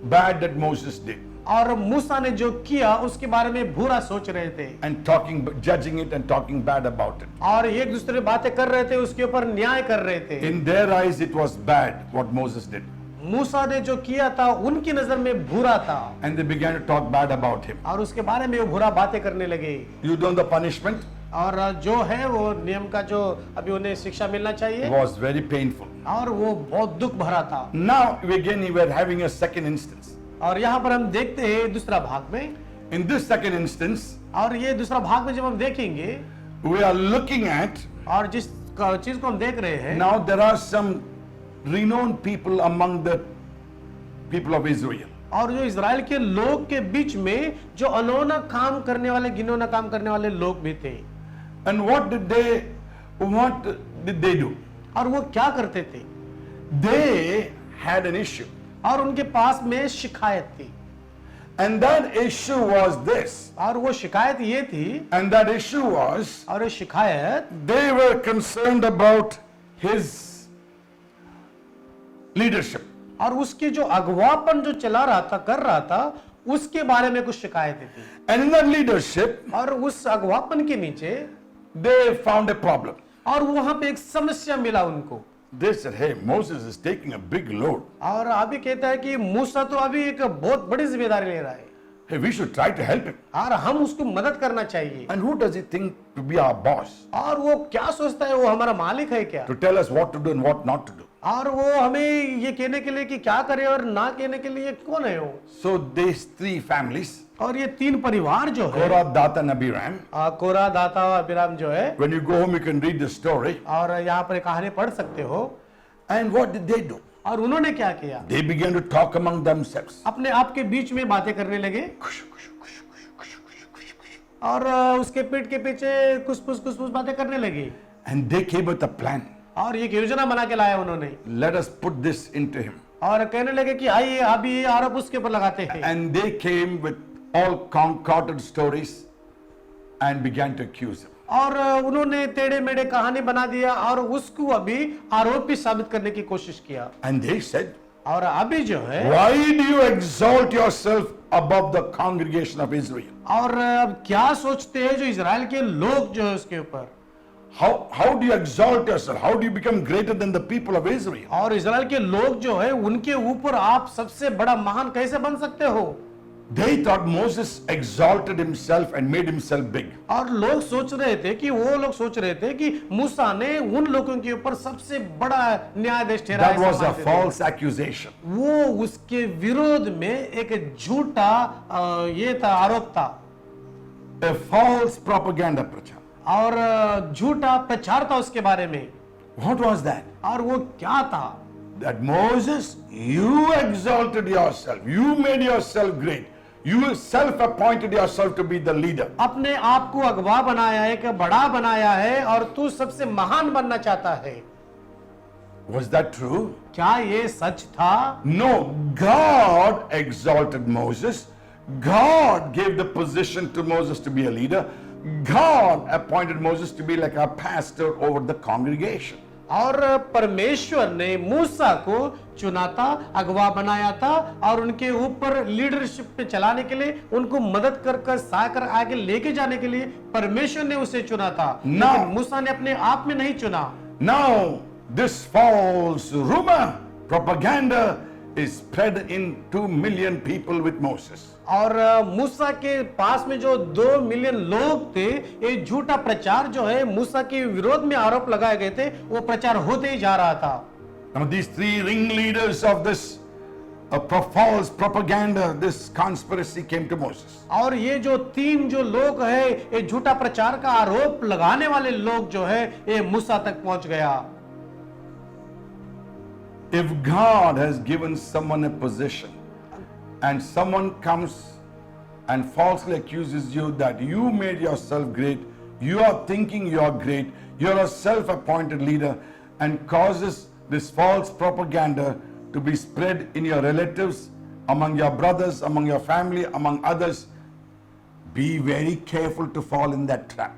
[SPEAKER 4] bad that Moses did.
[SPEAKER 3] और मूसा ने जो किया उसके बारे में बुरा सोच रहे थे,
[SPEAKER 4] And talking, judging it and talking bad about it.
[SPEAKER 3] और एक दूसरे बातें कर रहे थे, उसके ऊपर न्याय कर रहे थे।
[SPEAKER 4] In their eyes, it was bad what Moses did.
[SPEAKER 3] मूसा ने जो किया था उनकी नजर में बुरा था,
[SPEAKER 4] And they began to talk bad about him.
[SPEAKER 3] और उसके बारे में वो बुरा बातें करने लगे।
[SPEAKER 4] You know the punishment
[SPEAKER 3] और जो है वो नियम का जो अभी उन्हें शिक्षा मिलना चाहिए,
[SPEAKER 4] was very painful.
[SPEAKER 3] और वो बहुत दुख भरा था।
[SPEAKER 4] Now again we are having a second instance.
[SPEAKER 3] और यहाँ पर हम देखते हैं दूसरा भाग में,
[SPEAKER 4] In this second instance,
[SPEAKER 3] और ये दूसरा भाग में जब हम देखेंगे,
[SPEAKER 4] we are looking at,
[SPEAKER 3] और जिस चीज को हम देख रहे हैं,
[SPEAKER 4] now there are some renowned people among the people of Israel.
[SPEAKER 3] और जो इजराइल के लोग के बीच में जो अनोना काम करने वाले, घिनौना काम करने वाले लोग भी थे।
[SPEAKER 4] And what did they do?
[SPEAKER 3] और वो क्या करते थे?
[SPEAKER 4] They had an issue.
[SPEAKER 3] और उनके पास में शिकायत थी,
[SPEAKER 4] And that issue was this.
[SPEAKER 3] और वो शिकायत ये थी,
[SPEAKER 4] And that issue was,
[SPEAKER 3] और ये शिकायत,
[SPEAKER 4] they were concerned about his leadership.
[SPEAKER 3] और उसके जो अगवापन जो चला रहा था, कर रहा था, उसके बारे में कुछ शिकायतें थी।
[SPEAKER 4] And in that leadership,
[SPEAKER 3] और उस अगवापन के नीचे
[SPEAKER 4] they found a problem.
[SPEAKER 3] और वहां पे एक समस्या मिला उनको।
[SPEAKER 4] They said, hey, Moses is taking a big load.
[SPEAKER 3] और अभी कहता है कि मूसा तो अभी एक बहुत बड़ी जिम्मेदारी ले रहा है,
[SPEAKER 4] Hey, we should try to help him.
[SPEAKER 3] और हम उसको मदद करना चाहिए।
[SPEAKER 4] And who does he think to be our boss?
[SPEAKER 3] और वो क्या सोचता है, वो हमारा मालिक है क्या?
[SPEAKER 4] To tell us what to do and what not to do.
[SPEAKER 3] और वो हमें ये कहने के लिए कि क्या करे और ना कहने के लिए कौन है वो?
[SPEAKER 4] So these three families,
[SPEAKER 3] और ये 3 परिवार जो है,
[SPEAKER 4] Korah, Dathan, and Abiram,
[SPEAKER 3] कोरा, दाता और अबीराम जो है,
[SPEAKER 4] when you go home, you can read the story.
[SPEAKER 3] और यहाँ पर कहानी पढ़ सकते हो।
[SPEAKER 4] And what did they do?
[SPEAKER 3] और उन्होंने क्या किया?
[SPEAKER 4] They began to talk among themselves.
[SPEAKER 3] अपने आप के बीच में बातें करने लगे, और उसके पीठ के पीछे कुछ बातें करने लगे,
[SPEAKER 4] And they came with a plan.
[SPEAKER 3] और एक योजना बना के लाया उन्होंने,
[SPEAKER 4] Let us put this into him.
[SPEAKER 3] और कहने लगे कि आइए अभी ये आरोप उसके ऊपर लगाते हैं।
[SPEAKER 4] And they came with all concocted stories and began to accuse him.
[SPEAKER 3] और उन्होंने टेढ़े मेढ़े कहानी बना दिया और उसको अभी आरोपी साबित करने की कोशिश किया।
[SPEAKER 4] And they said,
[SPEAKER 3] और अभी जो है,
[SPEAKER 4] why do you exalt yourself above the congregation of Israel?
[SPEAKER 3] और अब क्या सोचते हैं जो इजराइल के लोग जो है उसके ऊपर,
[SPEAKER 4] How do you exalt yourself? How do you become greater than the people of Israel?
[SPEAKER 3] और इजराइल के लोग जो है उनके ऊपर आप सबसे बड़ा महान कैसे बन सकते हो?
[SPEAKER 4] They thought Moses exalted himself and made himself big.
[SPEAKER 3] और लोग सोच रहे थे कि वो लोग सोच रहे थे कि मूसा ने उन लोगों के ऊपर सबसे बड़ा न्यायाधीश ठहराया।
[SPEAKER 4] That was a
[SPEAKER 3] मानते थे।
[SPEAKER 4] false accusation.
[SPEAKER 3] वो उसके विरोध में एक झूठा ये था, आरोप था,
[SPEAKER 4] A false propaganda prachar.
[SPEAKER 3] और झूठा प्रचार था उसके बारे में।
[SPEAKER 4] What was that?
[SPEAKER 3] और वो क्या था?
[SPEAKER 4] That Moses, you exalted yourself. You made yourself great. You self-appointed yourself to be the leader.
[SPEAKER 3] अपने आप को अगवा बनाया है, कि बड़ा बनाया है, और तू सबसे महान बनना चाहता है।
[SPEAKER 4] Was that true?
[SPEAKER 3] क्या ये सच था?
[SPEAKER 4] No, God exalted Moses. God gave the position to Moses to be a leader. God appointed Moses to be like a pastor over the congregation.
[SPEAKER 3] और परमेश्वर ने मूसा को चुना था, अगवा बनाया था, और उनके ऊपर लीडरशिप पे चलाने के लिए, उनको मदद कर साकर आगे लेके जाने के लिए परमेश्वर ने उसे चुना था। लेकिन मूसा ने अपने आप में नहीं चुना।
[SPEAKER 4] Now, this false rumor, propaganda is spread in 2 million people with Moses.
[SPEAKER 3] और मूसा के पास में जो 2 मिलियन लोग थे, ये झूठा प्रचार जो है मूसा के विरोध में आरोप लगाए गए थे, वो प्रचार होते ही जा रहा था।
[SPEAKER 4] Now these 3 ringleaders of this false propaganda, this conspiracy came to Moses.
[SPEAKER 3] और ये जो 3 जो लोग है, ये झूठा प्रचार का आरोप लगाने वाले लोग जो है, ये मूसा तक पहुंच गया।
[SPEAKER 4] If God has given someone a position and someone comes and falsely accuses you that you made yourself great, you are thinking you are great, you are a self-appointed leader, and causes this false propaganda to be spread in your relatives, among your brothers, among your family, among others, be very careful to fall in that trap.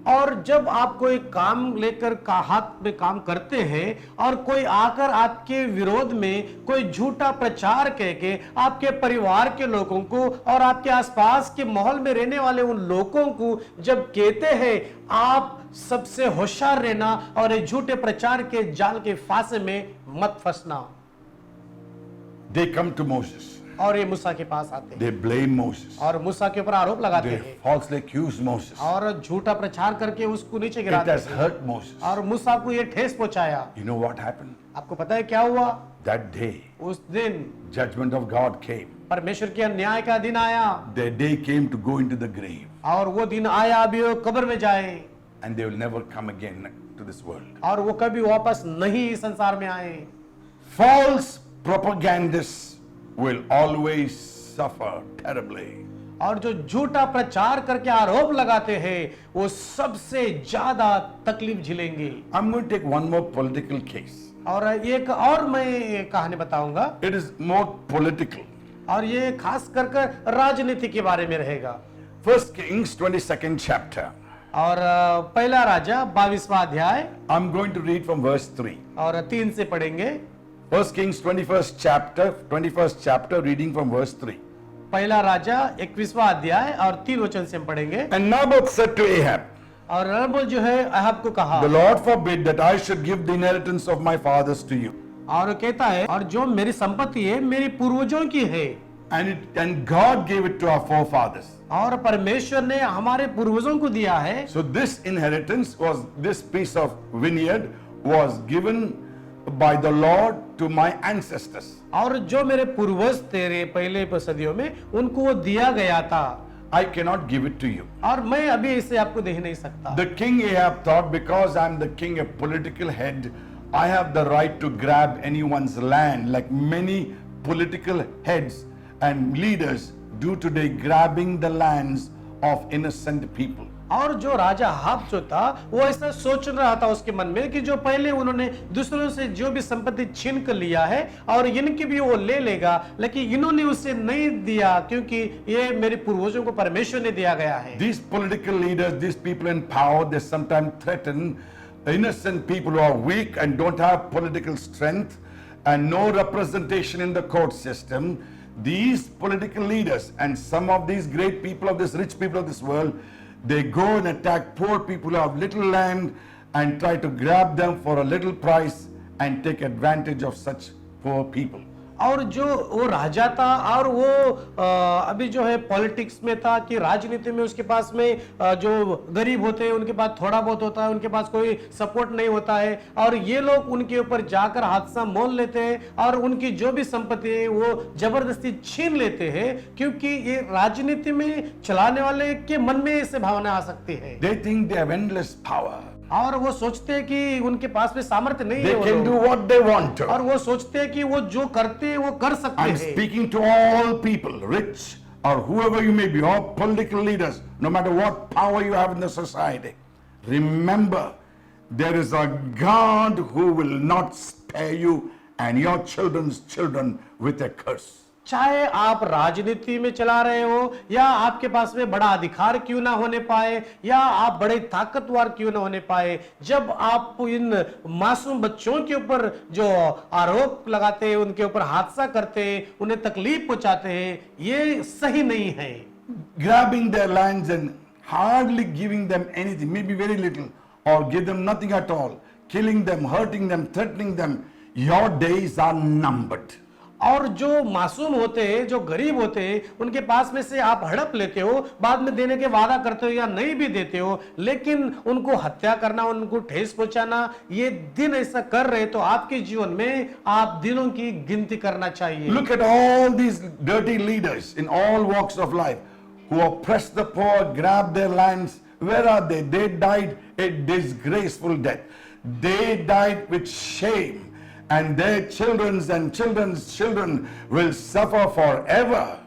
[SPEAKER 3] और जब आप कोई काम लेकर का हाथ में काम करते हैं और कोई आकर आपके विरोध में कोई झूठा प्रचार कह के आपके परिवार के लोगों को और आपके आसपास के माहौल में रहने वाले उन लोगों को जब कहते हैं, आप सबसे होशियार रहना और ये झूठे प्रचार के जाल के फांसे में मत फंसना।
[SPEAKER 4] They come to Moses.
[SPEAKER 3] और ये मूसा के पास आते हैं।
[SPEAKER 4] They blame Moses.
[SPEAKER 3] और मूसा के ऊपर आरोप लगाते
[SPEAKER 4] They
[SPEAKER 3] हैं
[SPEAKER 4] falsely accuse Moses.
[SPEAKER 3] और झूठा प्रचार करके उसको नीचे
[SPEAKER 4] It
[SPEAKER 3] गिराते
[SPEAKER 4] has
[SPEAKER 3] हैं
[SPEAKER 4] hurt Moses.
[SPEAKER 3] और मूसा को ये ठेस पहुंचाया।
[SPEAKER 4] You know what happened?
[SPEAKER 3] आपको पता है क्या हुआ?
[SPEAKER 4] That day,
[SPEAKER 3] उस दिन
[SPEAKER 4] judgment of God came.
[SPEAKER 3] परमेश्वर के न्याय का दिन आया
[SPEAKER 4] Their day came to go into the grave,
[SPEAKER 3] और वो दिन आया अभी वो कब्र में जाए
[SPEAKER 4] and they will never come again to this world.
[SPEAKER 3] और वो कभी वापस नहीं इस संसार में आए।
[SPEAKER 4] False propagandists will always suffer terribly.
[SPEAKER 3] और जो झूठा प्रचार करके आरोप लगाते हैं वो सबसे ज्यादा तकलीफ झेलेंगे।
[SPEAKER 4] I'm going to take one more political case.
[SPEAKER 3] और एक और मैं कहानी बताऊंगा
[SPEAKER 4] It is more political.
[SPEAKER 3] और ये खास कर राजनीति के बारे में रहेगा।
[SPEAKER 4] 1 Kings 22nd chapter.
[SPEAKER 3] और पहला राजा 22वां अध्याय
[SPEAKER 4] I'm going to read from verse 3.
[SPEAKER 3] और 3 से पढ़ेंगे।
[SPEAKER 4] 1 Kings 21st chapter, reading from verse 3.
[SPEAKER 3] पहला राजा 21वां अध्याय और 3 वचन से हम पढ़ेंगे।
[SPEAKER 4] And Naboth said to Ahab,
[SPEAKER 3] और नबोल जो है अहाब को कहा,
[SPEAKER 4] the Lord forbid that I should give the inheritance of my fathers to you.
[SPEAKER 3] और कहता है, और जो मेरी संपत्ति है मेरी पूर्वजों की है।
[SPEAKER 4] And God gave it to our forefathers.
[SPEAKER 3] और परमेश्वर ने हमारे पूर्वजों को दिया है।
[SPEAKER 4] So this inheritance was, this piece of vineyard was given by the Lord to my ancestors.
[SPEAKER 3] और जो मेरे पूर्वज तेरे पहले सदियों में उनको वो दिया गया था।
[SPEAKER 4] I cannot give it to you.
[SPEAKER 3] और मैं अभी इसे आपको दे नहीं सकता।
[SPEAKER 4] The king Ahab thought, because I'm the king, a political head, I have the right to grab anyone's land, like many political heads and leaders do today, grabbing the lands of innocent people.
[SPEAKER 3] और जो राजा Ahab जो था वो ऐसा सोच रहा था उसके मन में कि जो पहले उन्होंने दूसरों से जो भी संपत्ति छीन कर लिया है और इनकी भी वो ले लेगा, लेकिन इन्होंने उसे नहीं दिया क्योंकि ये मेरे पूर्वजों को परमेश्वर ने दिया गया है।
[SPEAKER 4] These political leaders, these people in power, they sometimes threaten innocent people who are weak and don't have political strength and no representation in the court system. These political leaders and some of these great people of this, rich people of this world, they go and attack poor people who have little land and try to grab them for a little price and take advantage of such poor people.
[SPEAKER 3] और जो वो राजा था और वो अभी जो है politics में था कि राजनीति में उसके पास में जो गरीब होते हैं उनके पास थोड़ा बहुत होता है, उनके पास कोई सपोर्ट नहीं होता है और ये लोग उनके ऊपर जाकर हादसा मोल लेते हैं और उनकी जो भी संपत्ति है वो जबरदस्ती छीन लेते हैं, क्योंकि ये राजनीति में चलाने वाले के मन में ऐसे भावना आ सकती है।
[SPEAKER 4] They think they have endless power.
[SPEAKER 3] और वो सोचते हैं कि उनके पास में सामर्थ्य नहीं
[SPEAKER 4] They
[SPEAKER 3] है वो
[SPEAKER 4] can do
[SPEAKER 3] लोग।
[SPEAKER 4] what they want to.
[SPEAKER 3] और वो सोचते हैं कि वो जो करते हैं वो कर सकते
[SPEAKER 4] I'm
[SPEAKER 3] हैं।
[SPEAKER 4] speaking to all people, rich or whoever you may be, all political leaders, no matter what power you have in the society. Remember, there is a God who will not spare you and your children's children with a curse.
[SPEAKER 3] चाहे आप राजनीति में चला रहे हो, या आपके पास में बड़ा अधिकार क्यों ना होने पाए, या आप बड़े ताकतवर क्यों ना होने पाए, जब आप इन मासूम बच्चों के ऊपर जो आरोप लगाते हैं, उनके ऊपर हादसा करते हैं, उन्हें तकलीफ पहुंचाते हैं, ये सही नहीं है।
[SPEAKER 4] Grabbing their lands and hardly giving them anything, maybe very little, or give them nothing at all, killing them, hurting them, threatening them, your days are numbered.
[SPEAKER 3] और जो मासूम होते हैं, जो गरीब होते हैं, उनके पास में से आप हड़प लेते हो, बाद में देने के वादा करते हो या नहीं भी देते हो, लेकिन उनको हत्या करना, उनको ठेस पहुंचाना, ये दिन ऐसा कर रहे तो आपके जीवन में आप दिनों की गिनती करना चाहिए।
[SPEAKER 4] Look at all these dirty leaders in all walks of life who oppress the poor, grab their lands. Where are they? They died a disgraceful death. They died with shame. And their children's and children's children will suffer forever.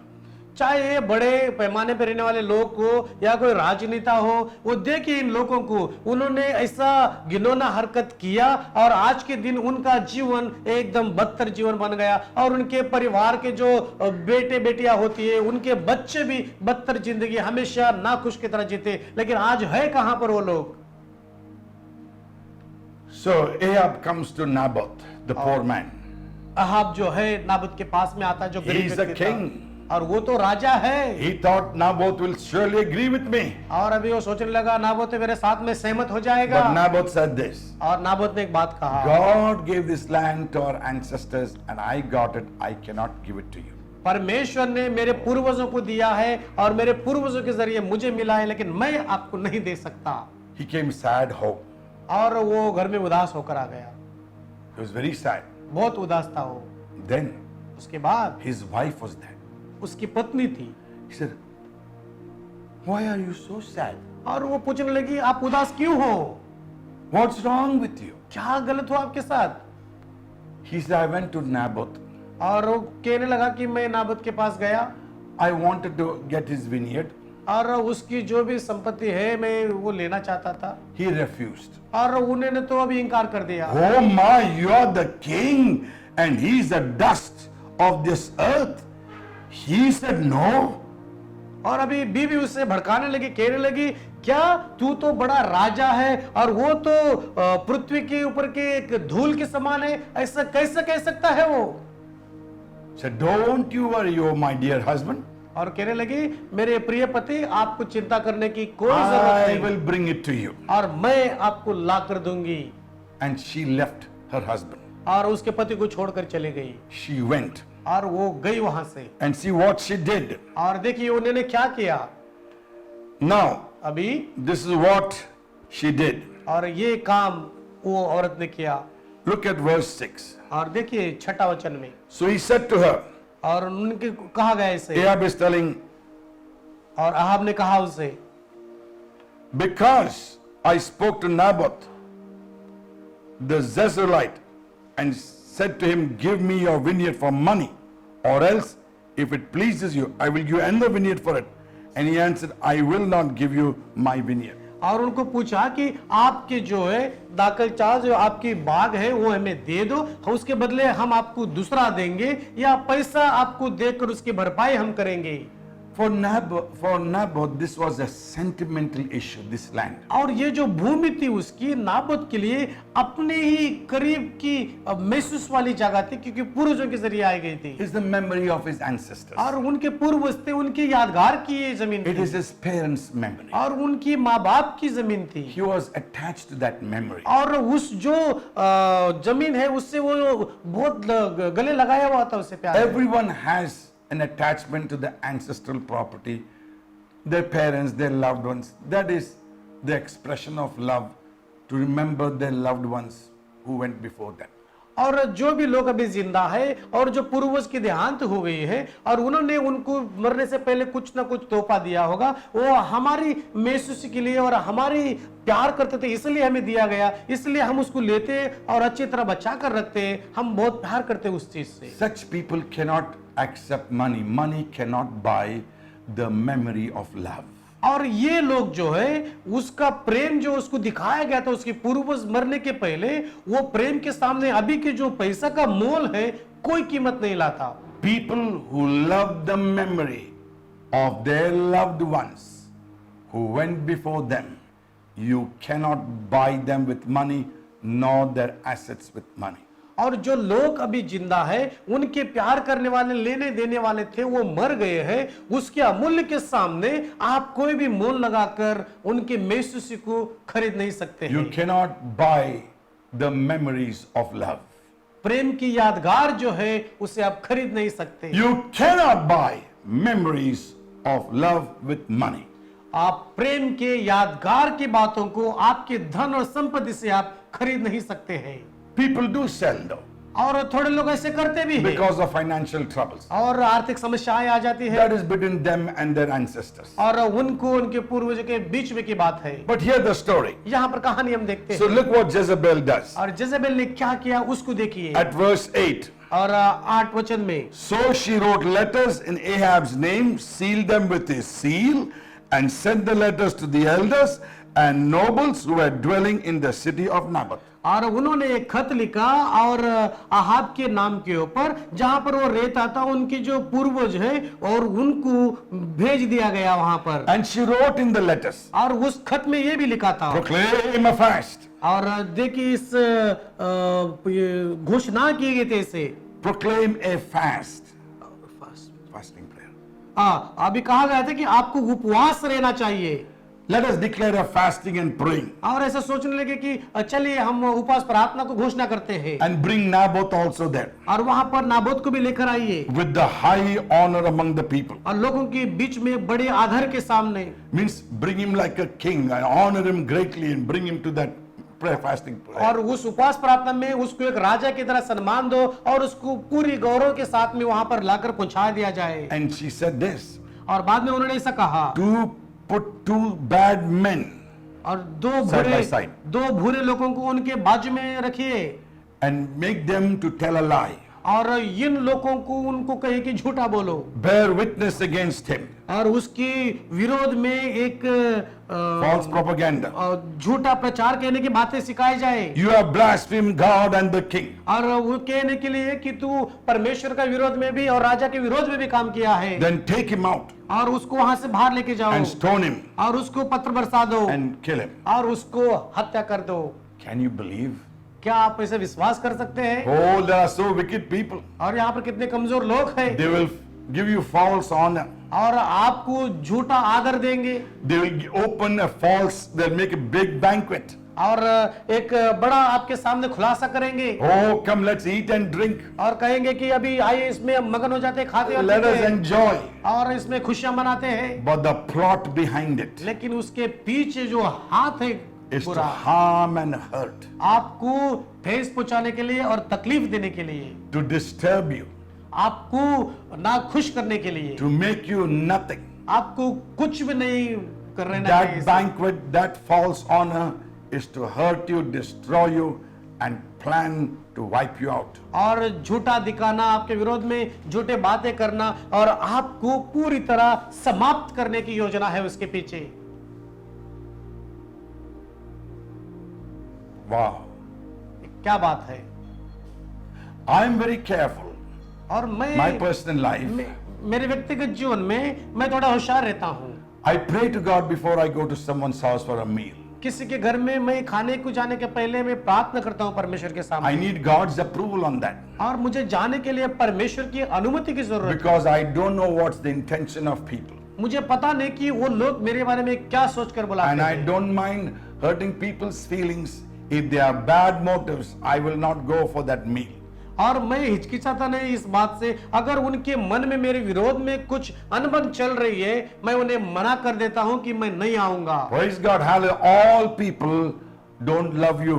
[SPEAKER 3] चाहे ये बड़े पैमाने पर रहने वाले लोग हो या कोई राजनेता हो, वो देखिए इन लोगों को, उन्होंने ऐसा घिनौना हरकत किया और आज के दिन उनका जीवन एकदम बदतर जीवन बन गया, और उनके परिवार के जो बेटे बेटियां होती है, उनके बच्चे भी बदतर जिंदगी हमेशा नाखुश की तरह जीते। लेकिन आज है कहां पर वो लोग?
[SPEAKER 4] So Ahab comes to Naboth, the poor man.
[SPEAKER 3] Ahab जो है नाबोत के पास में आता, जो गरीब
[SPEAKER 4] He is a
[SPEAKER 3] व्यक्ति
[SPEAKER 4] king.
[SPEAKER 3] था, और वो तो राजा है।
[SPEAKER 4] He thought Naboth will surely agree with me.
[SPEAKER 3] और अभी वो सोचने लगा नाबोत मेरे साथ में सहमत हो जाएगा।
[SPEAKER 4] But Naboth said this.
[SPEAKER 3] और नाबोत ने एक बात कहा,
[SPEAKER 4] God gave this land to our ancestors and I got it. I cannot give it to you.
[SPEAKER 3] परमेश्वर ने मेरे पूर्वजों को दिया है और मेरे पूर्वजों के जरिए मुझे मिला है, लेकिन मैं आपको नहीं दे सकता।
[SPEAKER 4] He came sad home.
[SPEAKER 3] और वो घर में उदास होकर आ गया,
[SPEAKER 4] He was very sad.
[SPEAKER 3] बहुत उदास था वो।
[SPEAKER 4] Then
[SPEAKER 3] उसके बाद
[SPEAKER 4] his wife was there.
[SPEAKER 3] उसकी पत्नी थी,
[SPEAKER 4] He said, why are you so sad?
[SPEAKER 3] और वो पूछने लगी, आप उदास क्यों हो?
[SPEAKER 4] What's wrong with you?
[SPEAKER 3] क्या गलत हुआ आपके साथ?
[SPEAKER 4] He said, I went to Naboth.
[SPEAKER 3] और वो कहने लगा कि मैं नाबोत के पास गया
[SPEAKER 4] I wanted to get his vineyard.
[SPEAKER 3] और उसकी जो भी संपत्ति है मैं वो लेना चाहता था,
[SPEAKER 4] He refused.
[SPEAKER 3] और उन्होंने तो अभी इनकार कर दिया।
[SPEAKER 4] Oh my, you are the king and he is the dust of this earth. He said no.
[SPEAKER 3] और अभी बीवी उससे भड़काने लगी, कहने लगी, क्या तू तो बड़ा राजा है और वो तो पृथ्वी के ऊपर के एक धूल के समान है, ऐसा कैसे कह सकता है वो?
[SPEAKER 4] Said, don't you worry, oh my dear husband.
[SPEAKER 3] और कहने लगी, मेरे प्रिय पति, आपको चिंता करने की कोई
[SPEAKER 4] I
[SPEAKER 3] जरूरत नहीं,
[SPEAKER 4] will bring it to you.
[SPEAKER 3] और मैं आपको ला कर दूंगी।
[SPEAKER 4] And she left her husband.
[SPEAKER 3] और उसके पति को छोड़कर चली गई,
[SPEAKER 4] She went.
[SPEAKER 3] और वो गई वहां से।
[SPEAKER 4] And see what she did.
[SPEAKER 3] और देखिए उन्होंने क्या किया
[SPEAKER 4] Now,
[SPEAKER 3] अभी,
[SPEAKER 4] this is what she did.
[SPEAKER 3] और ये काम वो औरत ने किया।
[SPEAKER 4] Look at verse 6.
[SPEAKER 3] और देखिए 6 वचन में,
[SPEAKER 4] So he said to her,
[SPEAKER 3] और उनके कहा गया इसे,
[SPEAKER 4] Ahab is telling,
[SPEAKER 3] और अहाब ने कहा उसे,
[SPEAKER 4] because I spoke to Naboth, the Jezreelite, and said to him, give me your vineyard for money, or else, if it pleases you, I will give you another vineyard for it. And he answered, I will not give you my vineyard.
[SPEAKER 3] और उनको पूछा कि आपके जो है दाखल चाल जो आपकी बाग है वो हमें दे दो, उसके बदले हम आपको दूसरा देंगे, या पैसा आपको देकर उसकी भरपाई हम करेंगे।
[SPEAKER 4] For Naboth, this was a sentimental issue, this land.
[SPEAKER 3] और ये जो भूमि थी उसकी, नाबोत के लिए अपने ही करीब की महसूस वाली जगह थी, क्योंकि पूर्वजों के जरिए आई गई थी,
[SPEAKER 4] It's the memory of his ancestors.
[SPEAKER 3] और उनके पूर्वज थे, उनकी यादगार की ये जमीन
[SPEAKER 4] It
[SPEAKER 3] थी,
[SPEAKER 4] is his parents' memory.
[SPEAKER 3] और उनकी माँ बाप की जमीन थी,
[SPEAKER 4] He was attached to that memory.
[SPEAKER 3] और उस जो जमीन है उससे वो बहुत गले लगाया हुआ था, उससे प्यार।
[SPEAKER 4] Everyone has an attachment to the ancestral property, their parents, their loved ones. That is the expression of love, to remember their loved ones who went before them.
[SPEAKER 3] और जो भी लोग अभी जिंदा है और जो पूर्वज की देहांत हो गई है और उन्होंने उनको मरने से पहले कुछ ना कुछ तोहफा दिया होगा, वो हमारी महसूसी के लिए और हमारी प्यार करते थे इसलिए हमें दिया गया, इसलिए हम उसको लेते और अच्छी तरह बचा कर रखते। हम बहुत प्यार करते उस चीज से।
[SPEAKER 4] Such people cannot accept money. Money cannot buy the memory of love.
[SPEAKER 3] और ये लोग जो है उसका प्रेम जो उसको दिखाया गया था उसके पूर्वज मरने के पहले, वो प्रेम के सामने अभी के जो पैसा का मोल है कोई कीमत नहीं लाता।
[SPEAKER 4] People who love the memory of their loved ones who went before them, you cannot buy them with money nor their assets with money.
[SPEAKER 3] और जो लोग अभी जिंदा है उनके प्यार करने वाले लेने देने वाले थे वो मर गए हैं, उसके अमूल्य के सामने आप कोई भी मोल लगाकर उनके महसूसी को खरीद नहीं सकते
[SPEAKER 4] You
[SPEAKER 3] हैं।
[SPEAKER 4] cannot buy the memories of love.
[SPEAKER 3] प्रेम की यादगार जो है उसे आप खरीद नहीं सकते।
[SPEAKER 4] You cannot buy memories of love with money.
[SPEAKER 3] आप प्रेम के यादगार की बातों को आपके धन और संपत्ति से आप खरीद नहीं सकते हैं।
[SPEAKER 4] People do sell though
[SPEAKER 3] और थोड़े लोग ऐसे करते भी हैं
[SPEAKER 4] because of financial troubles.
[SPEAKER 3] और आर्थिक समस्याएं आ जाती है
[SPEAKER 4] That is between them and their ancestors.
[SPEAKER 3] और उनको उनके पूर्वजों के बीच में की बात है।
[SPEAKER 4] But hear the story.
[SPEAKER 3] यहाँ पर कहानी हम देखते
[SPEAKER 4] So
[SPEAKER 3] हैं
[SPEAKER 4] look what Jezebel does.
[SPEAKER 3] और जेजेबेल ने क्या किया उसको देखिए।
[SPEAKER 4] At verse 8.
[SPEAKER 3] और 8 वचन में,
[SPEAKER 4] So she wrote letters in Ahab's name, sealed them with his seal, and sent the letters to the elders and nobles who were dwelling in the city of Naboth.
[SPEAKER 3] और उन्होंने एक खत लिखा और Ahab के नाम के ऊपर जहां पर वो रहता था उनके जो पूर्वज है और उनको भेज दिया गया वहां पर।
[SPEAKER 4] And she wrote in the letters,
[SPEAKER 3] और उस खत में ये भी लिखा था
[SPEAKER 4] proclaim a fast.
[SPEAKER 3] और देखिए इस ये घोषणा की गई थी इसे
[SPEAKER 4] Proclaim a fast. Fasting prayer.
[SPEAKER 3] अभी कहा गया था कि आपको उपवास रहना चाहिए।
[SPEAKER 4] Let us declare a fasting and praying.
[SPEAKER 3] और ऐसा सोचने लगे कि चलिए हम उपवास प्रार्थना को घोषणा करते हैं
[SPEAKER 4] And bring Naboth also there.
[SPEAKER 3] और वहां पर नाबोत को भी लेकर आइए
[SPEAKER 4] With the high honor among the people.
[SPEAKER 3] और लोगों के बीच में बड़े आदर के सामने।
[SPEAKER 4] Means bring him like a king and honor him greatly and bring him to that prayer fasting prayer.
[SPEAKER 3] और उस उपवास प्रार्थना में उसको एक राजा की तरह सम्मान दो और उसको पूरी गौरव के साथ में वहां पर लाकर पहुंचा दिया जाए।
[SPEAKER 4] And she said this,
[SPEAKER 3] और बाद में उन्होंने ऐसा कहा,
[SPEAKER 4] to put two bad men
[SPEAKER 3] और
[SPEAKER 4] Side by side.
[SPEAKER 3] दो बुरे लोगों को उनके बाजू में रखिए
[SPEAKER 4] and make them to tell a lie,
[SPEAKER 3] और इन लोगों को उनको कहे कि झूठा बोलो
[SPEAKER 4] bear witness against him,
[SPEAKER 3] और उसकी विरोध में एक
[SPEAKER 4] false propaganda.
[SPEAKER 3] झूठा प्रचार कहने की बातें सिखाई जाए
[SPEAKER 4] You have blasphemed God and the king.
[SPEAKER 3] और वो कहने के लिए कि तू परमेश्वर का विरोध में भी और राजा के विरोध में भी काम किया है।
[SPEAKER 4] Then take him out
[SPEAKER 3] और उसको वहां से बाहर लेके जाओ
[SPEAKER 4] and stone him
[SPEAKER 3] और उसको पत्थर बरसा दो
[SPEAKER 4] and kill him.
[SPEAKER 3] और उसको हत्या कर दो।
[SPEAKER 4] Can you believe?
[SPEAKER 3] क्या आप ऐसे विश्वास कर सकते हैं?
[SPEAKER 4] Oh, there are so wicked people.
[SPEAKER 3] और यहाँ पर कितने कमजोर लोग हैं
[SPEAKER 4] They will give you false honor.
[SPEAKER 3] और आपको झूठा आदर देंगे
[SPEAKER 4] They will open a false, they'll make a big banquet.
[SPEAKER 3] और एक बड़ा आपके सामने खुलासा करेंगे
[SPEAKER 4] Oh, come, let's eat and drink.
[SPEAKER 3] और कहेंगे कि अभी आइए इसमें हम मगन हो जाते हैं, खाते और
[SPEAKER 4] Let
[SPEAKER 3] पीते
[SPEAKER 4] us
[SPEAKER 3] हैं
[SPEAKER 4] enjoy.
[SPEAKER 3] और इसमें खुशियां मनाते हैं।
[SPEAKER 4] But the plot behind it
[SPEAKER 3] लेकिन उसके पीछे जो हाथ है
[SPEAKER 4] is to
[SPEAKER 3] बुरा,
[SPEAKER 4] harm and hurt,
[SPEAKER 3] आपको ठेस पहुंचाने के लिए और तकलीफ देने के लिए,
[SPEAKER 4] to disturb you,
[SPEAKER 3] आपको ना खुश करने के लिए,
[SPEAKER 4] to make you nothing.
[SPEAKER 3] आपको कुछ भी नहीं करने ना
[SPEAKER 4] That
[SPEAKER 3] चाहिए।
[SPEAKER 4] banquet, that false honor is to hurt you, destroy you, and plan to wipe you out.
[SPEAKER 3] और झूठा दिखाना, आपके विरोध में झूठे बातें करना और आपको पूरी तरह समाप्त करने की योजना है उसके पीछे।
[SPEAKER 4] Wow.
[SPEAKER 3] क्या बात है।
[SPEAKER 4] I am very careful.
[SPEAKER 3] और मैं
[SPEAKER 4] My personal life,
[SPEAKER 3] मेरे व्यक्तिगत जीवन में मैं थोड़ा होशियार रहता हूँ।
[SPEAKER 4] I pray to God before I go to someone's house for a meal.
[SPEAKER 3] किसी के घर में मैं खाने को जाने के पहले मैं प्रार्थना करता हूँ परमेश्वर के
[SPEAKER 4] I
[SPEAKER 3] सामने
[SPEAKER 4] need God's approval on that
[SPEAKER 3] और मुझे जाने के लिए परमेश्वर की अनुमति की जरूरत है।
[SPEAKER 4] because I don't know what's the intention of people.
[SPEAKER 3] मुझे पता नहीं कि वो लोग मेरे बारे में क्या सोचकर बुलाते
[SPEAKER 4] And I
[SPEAKER 3] हैं
[SPEAKER 4] don't mind hurting people's feelings. If they are bad motives, I will not go for that meal.
[SPEAKER 3] और मैं हिचकिचाता नहीं इस बात से, अगर उनके मन में मेरे विरोध में कुछ अनबन चल रही है मैं उन्हें मना कर देता हूं कि मैं नहीं आऊंगा।
[SPEAKER 4] Praise God, hallelujah. All people don't love you.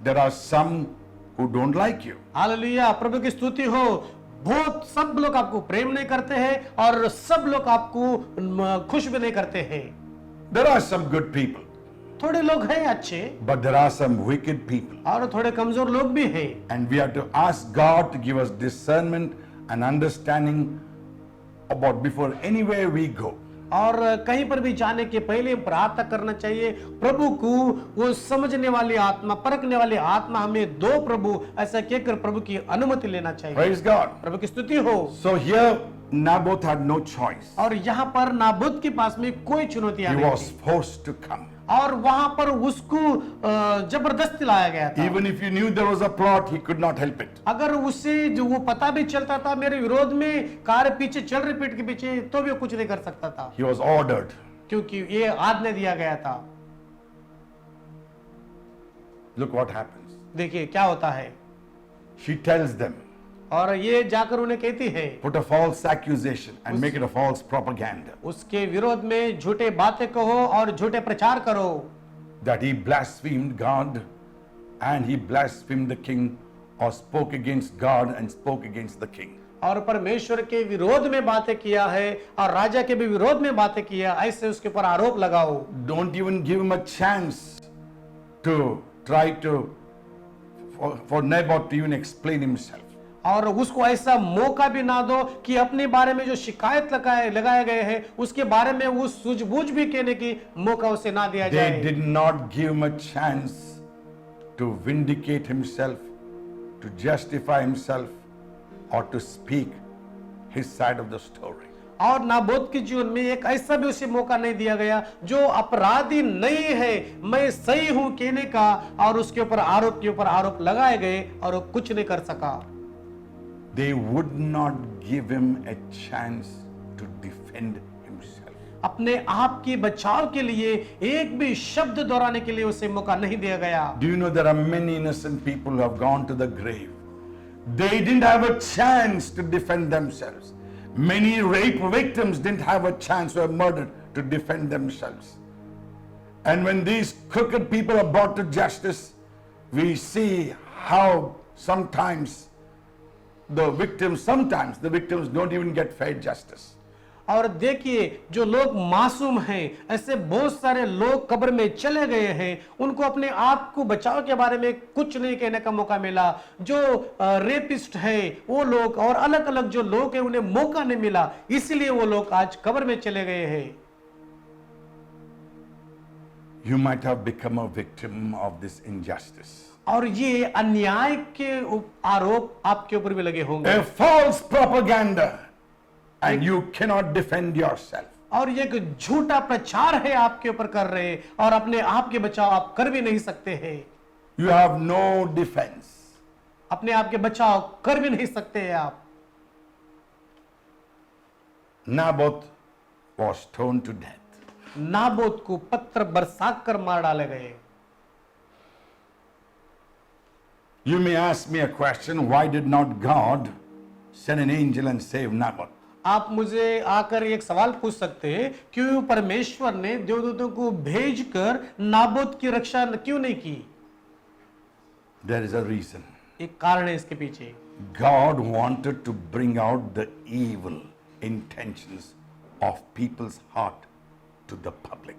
[SPEAKER 4] There are some who don't like you.
[SPEAKER 3] Hallelujah, प्रभु की स्तुति हो। बहुत सब लोग आपको प्रेम नहीं करते हैं और सब लोग आपको खुश भी नहीं करते हैं।
[SPEAKER 4] There are some good people,
[SPEAKER 3] थोड़े लोग हैं अच्छे
[SPEAKER 4] but there are some wicked people.
[SPEAKER 3] और थोड़े कमजोर लोग भी हैं।
[SPEAKER 4] And we have to ask God to give us discernment and understanding about before anywhere we go.
[SPEAKER 3] और कहीं पर भी जाने के पहले प्रार्थना करना चाहिए प्रभु को, वो समझने वाली आत्मा, परखने वाली आत्मा हमें दो प्रभु, ऐसा कहकर प्रभु की अनुमति लेना चाहिए।
[SPEAKER 4] Praise God.
[SPEAKER 3] प्रभु की स्तुति हो।
[SPEAKER 4] So here Naboth had no choice.
[SPEAKER 3] और यहाँ पर नाबोत के पास में कोई चुनौती
[SPEAKER 4] He
[SPEAKER 3] नहीं
[SPEAKER 4] was
[SPEAKER 3] थी
[SPEAKER 4] forced to come.
[SPEAKER 3] और वहां पर उसको जबरदस्ती लाया गया था।
[SPEAKER 4] Even if he knew there was a plot, he could not help it.
[SPEAKER 3] अगर उसे जो वो पता भी चलता था मेरे विरोध में कार्य पीछे चल रही पीठ के पीछे, तो भी वो कुछ नहीं कर सकता था,
[SPEAKER 4] He was ordered.
[SPEAKER 3] क्योंकि ये आज्ञा दिया गया था।
[SPEAKER 4] Look what happens.
[SPEAKER 3] देखिए क्या होता है।
[SPEAKER 4] She tells them,
[SPEAKER 3] और ये जाकर उन्हें कहती है,
[SPEAKER 4] put a false accusation and make it a false propaganda.
[SPEAKER 3] उसके विरोध में झूठे बातें कहो और झूठे प्रचार करो
[SPEAKER 4] That he blasphemed God and he blasphemed the king, or spoke against God and spoke against the king.
[SPEAKER 3] और परमेश्वर के विरोध में बातें किया है और राजा के भी विरोध में बातें किया, ऐसे उसके ऊपर आरोप लगाओ।
[SPEAKER 4] Don't even give him a chance to try to for Naboth to even explain himself.
[SPEAKER 3] और उसको ऐसा मौका भी ना दो कि अपने बारे में जो शिकायत लगाए गए हैं उसके बारे में वो सूझबूझ भी कहने की मौका उसे ना दिया
[SPEAKER 4] They
[SPEAKER 3] जाए।
[SPEAKER 4] did not give him a chance to vindicate himself, to justify himself, or to speak his side of the story.
[SPEAKER 3] और नाबोत के जीवन में एक ऐसा भी उसे मौका नहीं दिया गया जो अपराधी नहीं है, मैं सही हूं कहने का, और उसके ऊपर आरोप के ऊपर आरोप लगाए गए और वो कुछ नहीं कर सका।
[SPEAKER 4] They would not give him a chance to defend himself.
[SPEAKER 3] अपने आप के बचाव के लिए एक भी शब्द दोहराने के लिए उसे मौका नहीं दिया गया।
[SPEAKER 4] Do you know there are many innocent people who have gone to the grave? They didn't have a chance to defend themselves. Many rape victims didn't have a chance, who were murdered, to defend themselves. And when these crooked people are brought to justice, we see how sometimes the victims don't even get fair justice.
[SPEAKER 3] और देखिए जो लोग मासूम हैं, ऐसे बहुत सारे लोग कब्र में चले गए हैं, उनको अपने आप को बचाव के बारे में कुछ नहीं कहने का मौका मिला। जो रेपिस्ट है वो लोग और अलग अलग जो लोग हैं उन्हें मौका नहीं मिला, इसलिए वो लोग आज कब्र में चले गए हैं।
[SPEAKER 4] You might have become a victim of this injustice.
[SPEAKER 3] और ये अन्याय के आरोप आपके ऊपर भी लगे होंगे।
[SPEAKER 4] A false propaganda, and you cannot defend yourself.
[SPEAKER 3] और ये एक झूठा प्रचार है आपके ऊपर कर रहे हैं और अपने आप के बचाव आप कर भी नहीं सकते हैं।
[SPEAKER 4] You have no defense.
[SPEAKER 3] अपने आप के बचाव कर भी नहीं सकते हैं आप।
[SPEAKER 4] Naboth was stoned to death.
[SPEAKER 3] Naboth को पत्थर बरसाकर मार डाले गए।
[SPEAKER 4] You may ask me a question, why did not God send an angel and save Naboth?
[SPEAKER 3] आप मुझे आकर एक सवाल पूछ सकते हैं, क्यों परमेश्वर ने देवदूतों को भेजकर नाबोत की रक्षा क्यों नहीं की?
[SPEAKER 4] There is a reason.
[SPEAKER 3] एक कारण है इसके पीछे।
[SPEAKER 4] God wanted to bring out the evil intentions of people's heart to the public.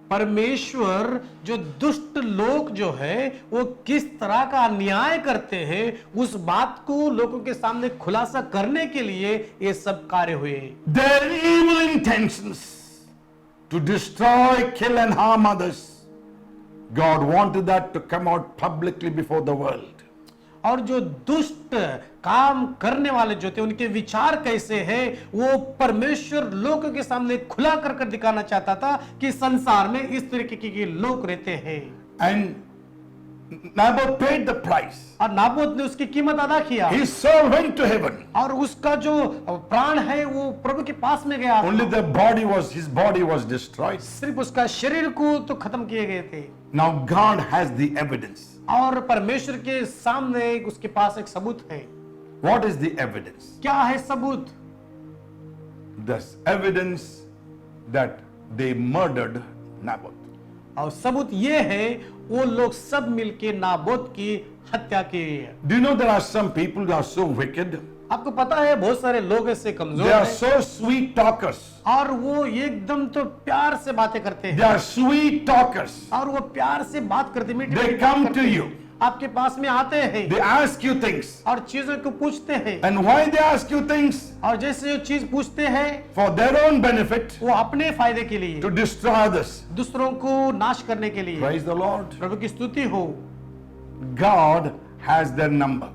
[SPEAKER 3] परमेश्वर जो दुष्ट लोग जो है वो किस तरह का अन्याय करते हैं उस बात को लोगों के सामने खुलासा करने के लिए ये सब कार्य हुए।
[SPEAKER 4] Their evil intentions to destroy, kill and harm others, God wanted that to come out publicly before the world.
[SPEAKER 3] और जो दुष्ट काम करने वाले जो थे उनके विचार कैसे हैं वो परमेश्वर लोगों के सामने खुला कर दिखाना चाहता था कि संसार में इस तरीके के लोग रहते हैं।
[SPEAKER 4] And Naboth paid the price.
[SPEAKER 3] और नाबोत ने उसकी कीमत अदा किया।
[SPEAKER 4] His soul went to heaven.
[SPEAKER 3] और उसका जो प्राण है वो प्रभु के पास में गया।
[SPEAKER 4] Only his body was destroyed.
[SPEAKER 3] सिर्फ उसका शरीर को तो खत्म किए गए थे।
[SPEAKER 4] Now God has the evidence.
[SPEAKER 3] और परमेश्वर के सामने उसके पास एक सबूत है।
[SPEAKER 4] What is the evidence?
[SPEAKER 3] क्या है सबूत?
[SPEAKER 4] The evidence that they murdered Naboth.
[SPEAKER 3] और सबूत ये है वो लोग सब मिलके नाबोत की हत्या की है।
[SPEAKER 4] Do you know there are some people who are so wicked?
[SPEAKER 3] आपको पता है बहुत सारे लोग इससे
[SPEAKER 4] They
[SPEAKER 3] कमजोर
[SPEAKER 4] are
[SPEAKER 3] हैं
[SPEAKER 4] so sweet talkers.
[SPEAKER 3] और वो एकदम तो प्यार से बातें करते
[SPEAKER 4] They
[SPEAKER 3] हैं
[SPEAKER 4] are sweet talkers.
[SPEAKER 3] और वो प्यार से बात करते हैं, मीठी
[SPEAKER 4] They
[SPEAKER 3] मीठी बात
[SPEAKER 4] come
[SPEAKER 3] करते
[SPEAKER 4] to
[SPEAKER 3] हैं।
[SPEAKER 4] you.
[SPEAKER 3] आपके पास में आते हैं
[SPEAKER 4] They ask you things.
[SPEAKER 3] और चीजों को पूछते हैं
[SPEAKER 4] And why they ask you things?
[SPEAKER 3] और जैसे जो चीज पूछते हैं
[SPEAKER 4] For their own benefit,
[SPEAKER 3] वो अपने फायदे के लिए,
[SPEAKER 4] to destroy others.
[SPEAKER 3] दूसरों को नाश करने के लिए।
[SPEAKER 4] Praise the Lord.
[SPEAKER 3] प्रभु की स्तुति हो।
[SPEAKER 4] God has their number.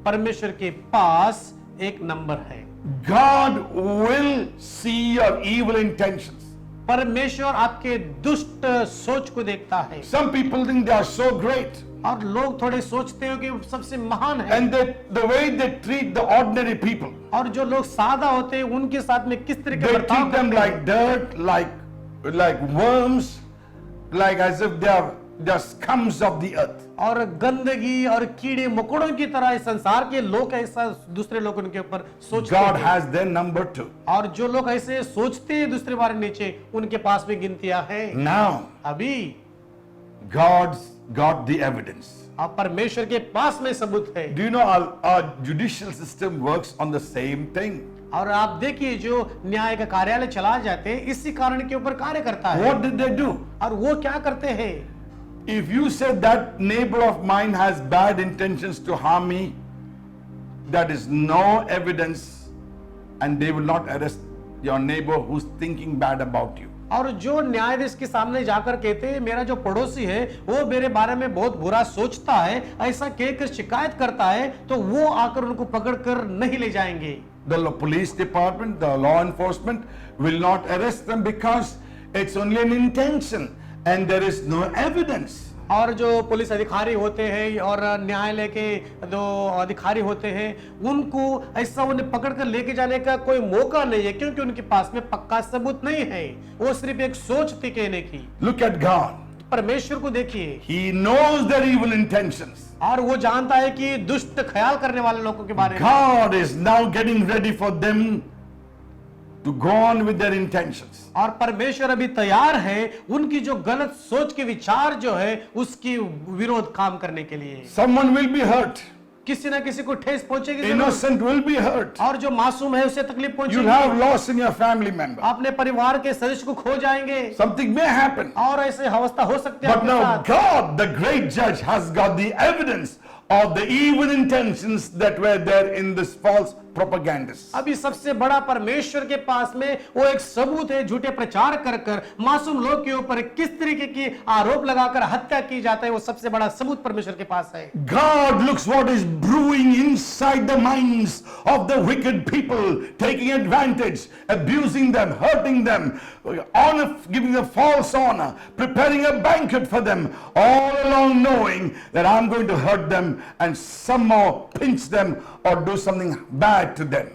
[SPEAKER 3] परमेश्वर के पास एक नंबर है।
[SPEAKER 4] God will see your evil intentions.
[SPEAKER 3] परमेश्वर आपके दुष्ट सोच को देखता है
[SPEAKER 4] Some people think they are so great.
[SPEAKER 3] और लोग थोड़े सोचते हो कि वो सबसे महान है
[SPEAKER 4] And the way they treat the ordinary people,
[SPEAKER 3] और जो लोग सादा होते हैं उनके साथ में किस तरह
[SPEAKER 4] they
[SPEAKER 3] के बर्ताव
[SPEAKER 4] treat them
[SPEAKER 3] करते
[SPEAKER 4] like
[SPEAKER 3] हैं।
[SPEAKER 4] dirt, like worms, like as if they are scums of the earth.
[SPEAKER 3] और गंदगी और कीड़े मकोड़ों की तरह इस संसार के लोग ऐसा दूसरे लोगों के ऊपर सोचते
[SPEAKER 4] God
[SPEAKER 3] हैं
[SPEAKER 4] has their number too.
[SPEAKER 3] और जो लोग ऐसे सोचते हैं दूसरे बारे नीचे उनके पास में गिनतियां हैं।
[SPEAKER 4] Now,
[SPEAKER 3] अभी
[SPEAKER 4] God's got the evidence.
[SPEAKER 3] आप परमेश्वर के पास में सबूत है।
[SPEAKER 4] Do you know our judicial system works on the same thing?
[SPEAKER 3] और आप देखिए जो न्याय का कार्यालय चला जाते हैं इसी कारण के ऊपर कार्य करता है।
[SPEAKER 4] What did they do?
[SPEAKER 3] और वो क्या करते हैं?
[SPEAKER 4] If you say that neighbor of mine has bad intentions to harm me, that is no evidence, and they will not arrest your neighbor who's thinking bad about you.
[SPEAKER 3] और जो न्यायाधीश के सामने जाकर कहते हैं मेरा जो पड़ोसी है वो मेरे बारे में बहुत बुरा सोचता है, ऐसा कहकर शिकायत करता है, तो वो आकर उनको पकड़कर नहीं ले जाएंगे।
[SPEAKER 4] The police department, the law enforcement will not arrest them because it's only an intention and there is no evidence.
[SPEAKER 3] और जो पुलिस अधिकारी होते हैं और न्यायालय के जो अधिकारी होते हैं उनको ऐसा उन्हें पकड़कर लेके जाने का कोई मौका नहीं है क्योंकि उनके पास में पक्का सबूत नहीं है, वो सिर्फ एक सोच थी कहने की।
[SPEAKER 4] Look at God.
[SPEAKER 3] परमेश्वर को देखिए,
[SPEAKER 4] He knows their evil intentions.
[SPEAKER 3] और वो जानता है कि दुष्ट ख्याल करने वाले लोगों के बारे में।
[SPEAKER 4] God is now getting ready for them to go on with their intentions.
[SPEAKER 3] और परमेश्वर अभी तैयार है उनकी जो गलत सोच के विचार जो है उसकी विरोध काम करने के लिए।
[SPEAKER 4] Someone will be hurt.
[SPEAKER 3] किसी ना किसी को ठेस पहुंचेगी जरूर।
[SPEAKER 4] Innocent will be hurt.
[SPEAKER 3] और जो मासूम है उसे तकलीफ
[SPEAKER 4] You'll have
[SPEAKER 3] पहुंचेगी।
[SPEAKER 4] loss in your family member.
[SPEAKER 3] अपने परिवार के सदस्य को खो जाएंगे
[SPEAKER 4] Something may happen.
[SPEAKER 3] और ऐसे अवस्था हो सकती है
[SPEAKER 4] But
[SPEAKER 3] आपके
[SPEAKER 4] now
[SPEAKER 3] साथ।
[SPEAKER 4] God, the great judge, has got the evidence of the evil intentions that were there in this false propagandists.
[SPEAKER 3] अभी सबसे बड़ा परमेश्वर के पास में वो एक सबूत है, झूठे प्रचार कर कर मासूम लोग के ऊपर किस तरीके की आरोप लगाकर हत्या की जाता है, वो सबसे बड़ा सबूत परमेश्वर के पास है।
[SPEAKER 4] God looks what is brewing inside the minds of the wicked people, taking advantage, abusing them, hurting them, honor, giving them false honor, preparing a banquet for them, all along knowing that I'm going to hurt them and somehow pinch them or do something bad to them.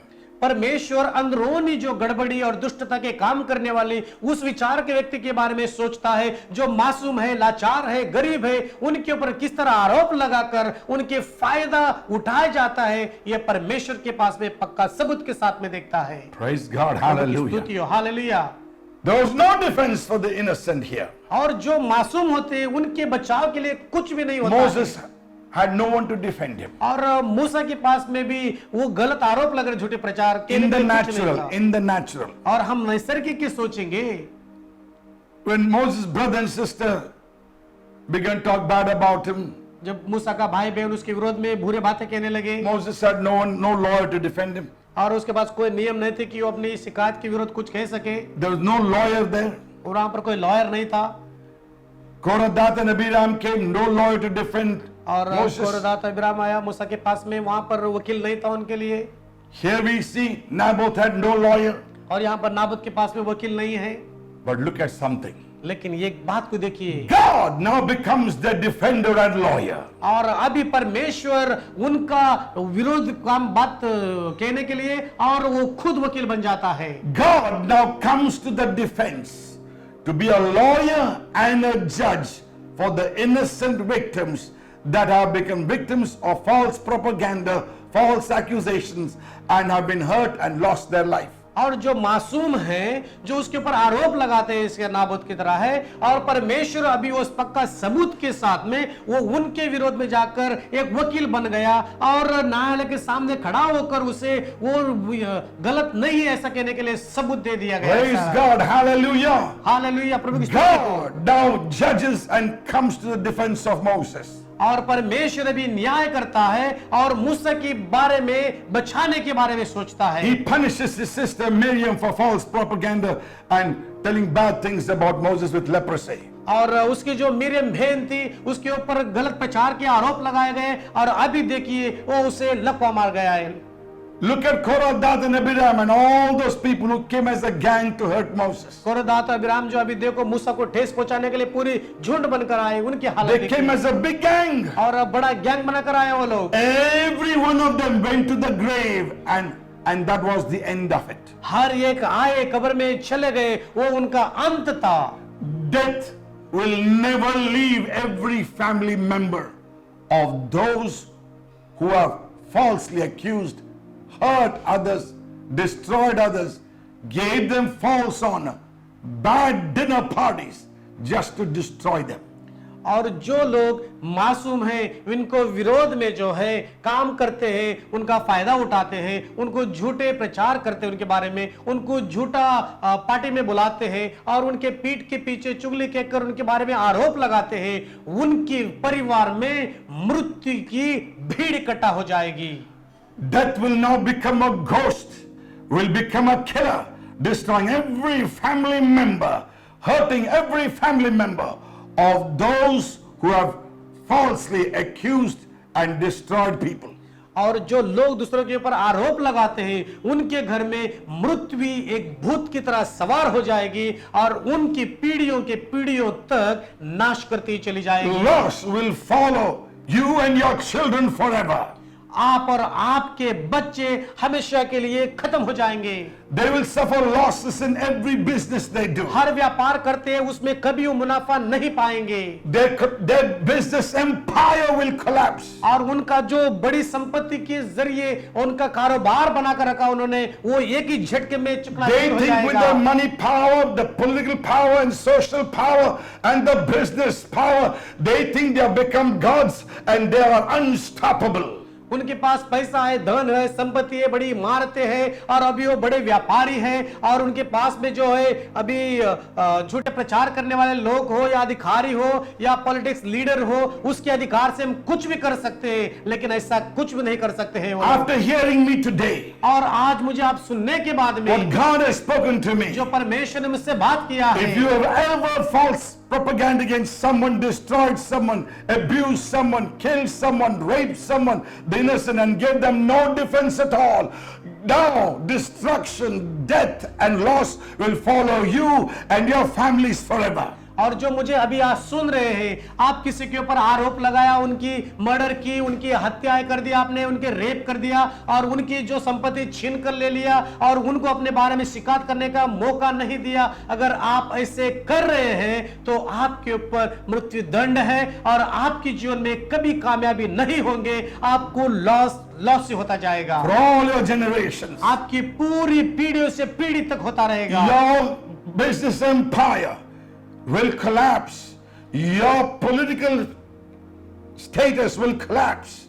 [SPEAKER 3] परमेश्वर अंदरूनी जो गड़बड़ी और दुष्टता के काम करने वाली उस विचार के व्यक्ति के बारे में सोचता है जो मासूम है, लाचार है, गरीब है, उनके ऊपर किस तरह आरोप लगाकर उनके फायदा उठाया जाता है, यह परमेश्वर के पास में पक्का सबूत के साथ में देखता है।
[SPEAKER 4] Praise God. Hallelujah.
[SPEAKER 3] स्तुति हो, hallelujah.
[SPEAKER 4] There was no defense for the innocent here.
[SPEAKER 3] और जो मासूम होते हैं उनके बचाव के लिए कुछ भी नहीं होता
[SPEAKER 4] Moses had no one to defend him.
[SPEAKER 3] और मूसा के पास में भी वो गलत आरोप लग रहे, झूठे प्रचार के
[SPEAKER 4] In the
[SPEAKER 3] लिए कुछ नहीं
[SPEAKER 4] natural,
[SPEAKER 3] था।
[SPEAKER 4] in the natural.
[SPEAKER 3] और हम नैसर्गिक की सोचेंगे,
[SPEAKER 4] When Moses' brother and sister began to talk bad about him,
[SPEAKER 3] जब मूसा का भाई बहन उसके विरोध में बुरे बातें कहने लगे
[SPEAKER 4] Moses had no lawyer to defend him.
[SPEAKER 3] और उसके पास कोई नियम नहीं थे कि वो अपनी शिकायत के विरोध कुछ कह सके,
[SPEAKER 4] There was no lawyer there.
[SPEAKER 3] और वहां पर कोई लॉयर नहीं था।
[SPEAKER 4] Korah, Dathan, and Abiram came, no lawyer to defend
[SPEAKER 3] और
[SPEAKER 4] Moses.
[SPEAKER 3] कोरदात अबिराम आया मूसा के पास में, वहां पर वकील नहीं था उनके लिए।
[SPEAKER 4] Here we see Naboth had no lawyer.
[SPEAKER 3] और यहाँ पर नाबुत के पास में वकील नहीं है।
[SPEAKER 4] But look at something.
[SPEAKER 3] लेकिन ये बात को देखिए,
[SPEAKER 4] God now becomes the defender and lawyer.
[SPEAKER 3] और अभी परमेश्वर उनका विरोध काम बात कहने के लिए और वो खुद वकील बन जाता है।
[SPEAKER 4] God now comes to the defense to be a lawyer and a judge for the innocent victims that have become victims of false propaganda, false accusations, and have been hurt and lost their life.
[SPEAKER 3] और जो मासूम हैं, जो उसके ऊपर आरोप लगाते हैं इसके नाबूद की तरह है, और परमेश्वर अभी उस पक्का सबूत के साथ में वो उनके विरोध में जाकर एक वकील बन गया और न्यायालय के सामने खड़ा होकर उसे वो गलत नहीं है ऐसा कहने के लिए सबूत दे दिया
[SPEAKER 4] Praise
[SPEAKER 3] गया।
[SPEAKER 4] God. Hallelujah.
[SPEAKER 3] हालेलुया, प्रभु की स्तुति हो।
[SPEAKER 4] God now judges and comes to the defense of Moses.
[SPEAKER 3] और परमेश्वर भी न्याय करता है और मूसा के बारे में बचाने के बारे में सोचता है।
[SPEAKER 4] He punishes his sister Miriam for false propaganda and telling bad things about Moses with leprosy.
[SPEAKER 3] और उसकी जो मिरियम बहन थी उसके ऊपर गलत प्रचार के आरोप लगाए गए और अभी देखिए वो उसे लकवा मार गया है।
[SPEAKER 4] Look at Korah, Dathan, and Abiram and all those people who came as a gang to hurt Moses.
[SPEAKER 3] कोरदात और अबिराम जो अभी देखो मूसा को ठेस पहुंचाने के लिए पूरी झुंड बनकर आए, उनकी हालत
[SPEAKER 4] They came
[SPEAKER 3] देखिए।
[SPEAKER 4] as a big gang.
[SPEAKER 3] और बड़ा गैंग बनाकर आए वो लोग।
[SPEAKER 4] Every one of them went to the grave and that was the end of it.
[SPEAKER 3] हर एक आए कब्र में चले गए, वो उनका अंत था।
[SPEAKER 4] Death will never leave every family member of those who are falsely accused, hurt others, destroyed others, gave them false honor, bad dinner parties just to destroy them.
[SPEAKER 3] और जो लोग मासूम हैं, इनको विरोध में जो है काम करते हैं, उनका फायदा उठाते हैं, उनको झूठे प्रचार करते हैं उनके बारे में, उनको झूठा पार्टी में बुलाते हैं और उनके पीठ के पीछे चुगली कहकर उनके बारे में आरोप लगाते हैं, उनके परिवार में मृत्यु की भीड़ इकट्ठा हो जाएगी।
[SPEAKER 4] Death will now become a ghost, will become a killer, destroying every family member, hurting every family member of those who have falsely accused and destroyed people.
[SPEAKER 3] और जो लोग दूसरों के ऊपर आरोप लगाते हैं उनके घर में मृत्यु एक भूत की तरह सवार हो जाएगी और उनकी पीढ़ियों के पीढ़ियों तक नाश करती चली जाएगी।
[SPEAKER 4] Loss will follow you and your children forever.
[SPEAKER 3] आप और आपके बच्चे हमेशा के लिए खत्म हो जाएंगे।
[SPEAKER 4] They will suffer losses in every business they do.
[SPEAKER 3] हर व्यापार करते हैं उसमें कभी वो मुनाफा नहीं पाएंगे।
[SPEAKER 4] Their business empire will collapse.
[SPEAKER 3] और उनका जो बड़ी संपत्ति के जरिए उनका कारोबार बनाकर रखा उन्होंने, वो एक ही झटके में चकनाचूर
[SPEAKER 4] They
[SPEAKER 3] हो
[SPEAKER 4] think with
[SPEAKER 3] जाएगा।
[SPEAKER 4] their money power, the political power and social power and the business power, they think they have become gods and they are unstoppable.
[SPEAKER 3] उनके पास पैसा है, धन है, संपत्ति है, बड़ी इमारतें हैं और अभी वो बड़े व्यापारी हैं और उनके पास में जो है अभी झूठे प्रचार करने वाले लोग हो या अधिकारी हो या पॉलिटिक्स लीडर हो, उसके अधिकार से हम कुछ भी कर सकते हैं, लेकिन ऐसा कुछ भी नहीं कर सकते हैं वो।
[SPEAKER 4] After hearing me today,
[SPEAKER 3] और आज मुझे आप सुनने के बाद
[SPEAKER 4] what
[SPEAKER 3] में
[SPEAKER 4] God has spoken to me,
[SPEAKER 3] जो परमेश्वर ने मुझसे बात किया है,
[SPEAKER 4] if you have ever false propaganda against someone, destroyed someone, abused someone, killed someone, raped someone, the innocent, and gave them no defense at all, now destruction, death and loss will follow you and your families forever.
[SPEAKER 3] और जो मुझे अभी आज सुन रहे हैं, आप किसी के ऊपर आरोप लगाया, उनकी मर्डर की, उनकी हत्याएं कर दिया आपने, उनके रेप कर दिया और उनकी जो संपत्ति छीन कर ले लिया और उनको अपने बारे में शिकायत करने का मौका नहीं दिया, अगर आप ऐसे कर रहे हैं तो आपके ऊपर मृत्यु दंड है और आपके जीवन में कभी कामयाबी नहीं होंगे, आपको लॉस से होता जाएगा।
[SPEAKER 4] For all your generations,
[SPEAKER 3] आपकी पूरी पीढ़ियों से पीढ़ी तक होता रहेगा।
[SPEAKER 4] your business empire will collapse. Your political status will collapse.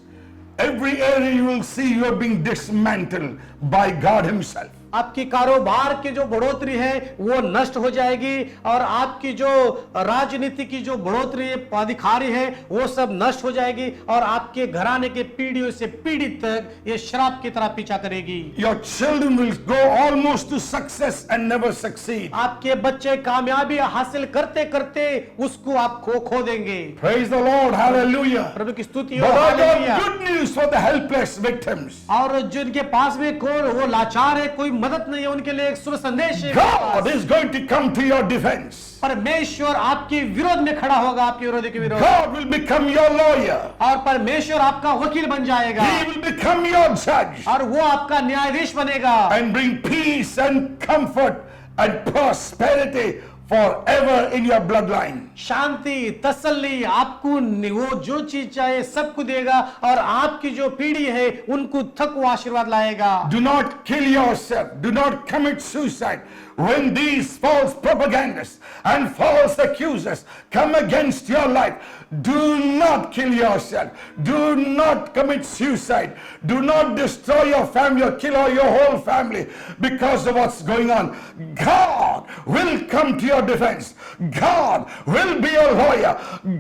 [SPEAKER 4] Every area you will see you are being dismantled by God Himself.
[SPEAKER 3] आपकी कारोबार की जो बढ़ोतरी है वो नष्ट हो जाएगी और आपकी जो राजनीति की जो बढ़ोतरी अधिकारी है वो सब नष्ट हो जाएगी और आपके घराने के पीढ़ियों से पीढ़ी तक ये शराब की तरह पीछा करेगी।
[SPEAKER 4] Your children will go almost to success and never succeed.
[SPEAKER 3] आपके बच्चे कामयाबी हासिल करते करते उसको आप खो देंगे।
[SPEAKER 4] Praise the Lord. Hallelujah.
[SPEAKER 3] प्रभु की स्तुति हो।
[SPEAKER 4] But I
[SPEAKER 3] hallelujah.
[SPEAKER 4] got good news for the helpless victims.
[SPEAKER 3] और जिनके पास में वो लाचार है, कोई मदद नहीं है, उनके लिए एक शुभ संदेश है।
[SPEAKER 4] God is going to come to your defense.
[SPEAKER 3] परमेश्वर आपके विरोध में खड़ा होगा, आपके विरोधी के विरोध।
[SPEAKER 4] God will become your lawyer.
[SPEAKER 3] और परमेश्वर आपका वकील बन जाएगा
[SPEAKER 4] He will become your judge
[SPEAKER 3] और वो आपका न्यायाधीश बनेगा
[SPEAKER 4] and bring peace and comfort and prosperity forever in your bloodline.
[SPEAKER 3] शांति, तसल्ली, आपको वो जो चीज चाहे सबको देगा और आपकी जो पीढ़ी है उनको तक वो आशीर्वाद लाएगा।
[SPEAKER 4] Do not kill yourself. Do not commit suicide. When these false propagandists and false accusers come against your life, do not kill yourself. Do not commit suicide. Do not destroy your family or kill your whole family because of what's going on. God will come to your defense. God will be your lawyer.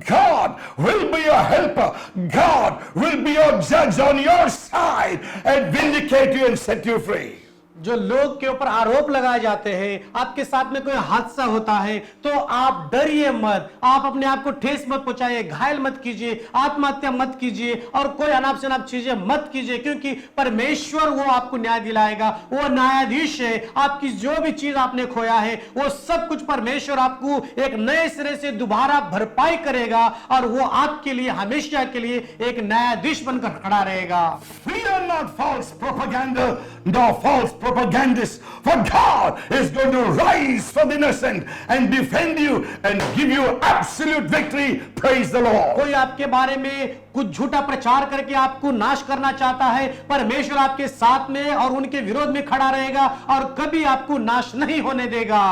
[SPEAKER 4] God will be your helper. God will be your judge on your side and vindicate you and set you free.
[SPEAKER 3] जो लोग के ऊपर आरोप लगाए जाते हैं, आपके साथ में कोई हादसा होता है तो आप डरिए मत, आप अपने आप को ठेस मत पहुंचाइए, घायल मत कीजिए, आत्महत्या मत कीजिए और कोई अनाप शनाप चीजें मत कीजिए, क्योंकि परमेश्वर वो आपको न्याय दिलाएगा। वो न्यायाधीश है। आपकी जो भी चीज आपने खोया है वो सब कुछ परमेश्वर आपको एक नए सिरे से दोबारा भरपाई करेगा और वो आपके लिए हमेशा के लिए एक न्यायाधीश बनकर खड़ा रहेगा।
[SPEAKER 4] Fear not false propaganda, nor false propagandists, for God is going to rise for the innocent and defend you and give you absolute victory. Praise the Lord.
[SPEAKER 3] कोई आपके बारे में कुछ झूठा प्रचार करके आपको नाश करना चाहता है, परमेश्वर आपके साथ में और उनके विरोध में खड़ा रहेगा और कभी आपको नाश नहीं होने देगा।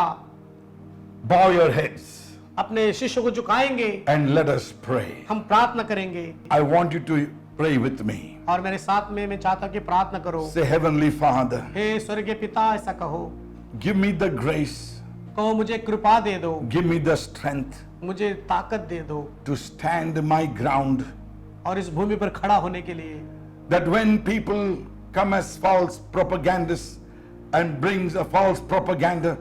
[SPEAKER 4] Bow your heads
[SPEAKER 3] अपने शिष्य को झुकाएंगे
[SPEAKER 4] and let us pray.
[SPEAKER 3] हम प्रार्थना करेंगे।
[SPEAKER 4] I want you to pray with me.
[SPEAKER 3] और मेरे साथ में मैं चाहता हूं कि प्रार्थना करो।
[SPEAKER 4] Say, Heavenly Father,
[SPEAKER 3] हे स्वर्गीय पिता, ऐसा कहो,
[SPEAKER 4] give me the grace,
[SPEAKER 3] कहो मुझे कृपा दे दो,
[SPEAKER 4] give me the strength
[SPEAKER 3] मुझे ताकत दे दो
[SPEAKER 4] to stand my ground,
[SPEAKER 3] और इस भूमि पर खड़ा होने के लिए,
[SPEAKER 4] that when people come as false propagandists and brings a false propaganda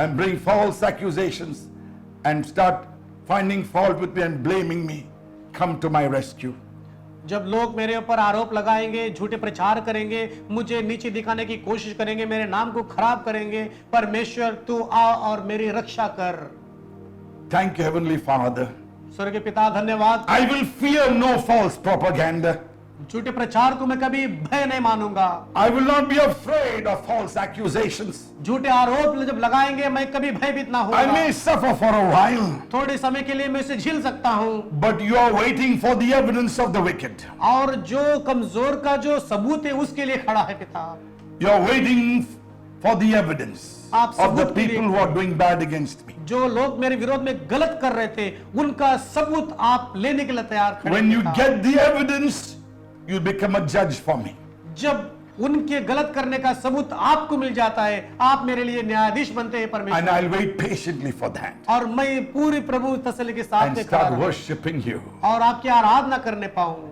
[SPEAKER 4] and bring false accusations and start finding fault with me and blaming me, come to my rescue.
[SPEAKER 3] जब लोग मेरे ऊपर आरोप लगाएंगे, झूठे प्रचार करेंगे, मुझे नीचे दिखाने की कोशिश करेंगे, मेरे नाम को खराब करेंगे, परमेश्वर तू आ और मेरी रक्षा कर।
[SPEAKER 4] Thank you, Heavenly Father.
[SPEAKER 3] स्वर्गीय पिता, धन्यवाद।
[SPEAKER 4] I will fear no false propaganda.
[SPEAKER 3] झूठे प्रचार को मैं कभी भय नहीं मानूंगा।
[SPEAKER 4] I will not be afraid of false accusations.
[SPEAKER 3] झूठे आरोप जब लगाएंगे मैं कभी भयभीत ना
[SPEAKER 4] I
[SPEAKER 3] होऊंगा।
[SPEAKER 4] may suffer for a while,
[SPEAKER 3] थोड़े समय के लिए मैं इसे झेल सकता हूँ।
[SPEAKER 4] but you are waiting for the evidence of the wicked.
[SPEAKER 3] और जो कमजोर का जो सबूत है उसके लिए खड़ा है पिता।
[SPEAKER 4] You are waiting for the evidence
[SPEAKER 3] आप
[SPEAKER 4] of the
[SPEAKER 3] सबूत के लिए
[SPEAKER 4] people who are doing bad against me.
[SPEAKER 3] जो लोग मेरे विरोध में गलत कर रहे थे उनका सबूत आप लेने के लिए तैयार खड़े
[SPEAKER 4] When
[SPEAKER 3] हैं
[SPEAKER 4] you
[SPEAKER 3] पिता।
[SPEAKER 4] get the evidence, you become a judge for me.
[SPEAKER 3] जब उनके गलत करने का सबूत आपको मिल जाता है, आप मेरे लिए न्यायाधीश बनते हैं
[SPEAKER 4] And
[SPEAKER 3] परमेश्वर।
[SPEAKER 4] I'll wait patiently for that
[SPEAKER 3] और मैं पूरी प्रभु तसल्ली के साथ
[SPEAKER 4] and
[SPEAKER 3] में खड़ा
[SPEAKER 4] start
[SPEAKER 3] रहूं
[SPEAKER 4] worshiping you.
[SPEAKER 3] और आपकी आराधना करने पाऊं।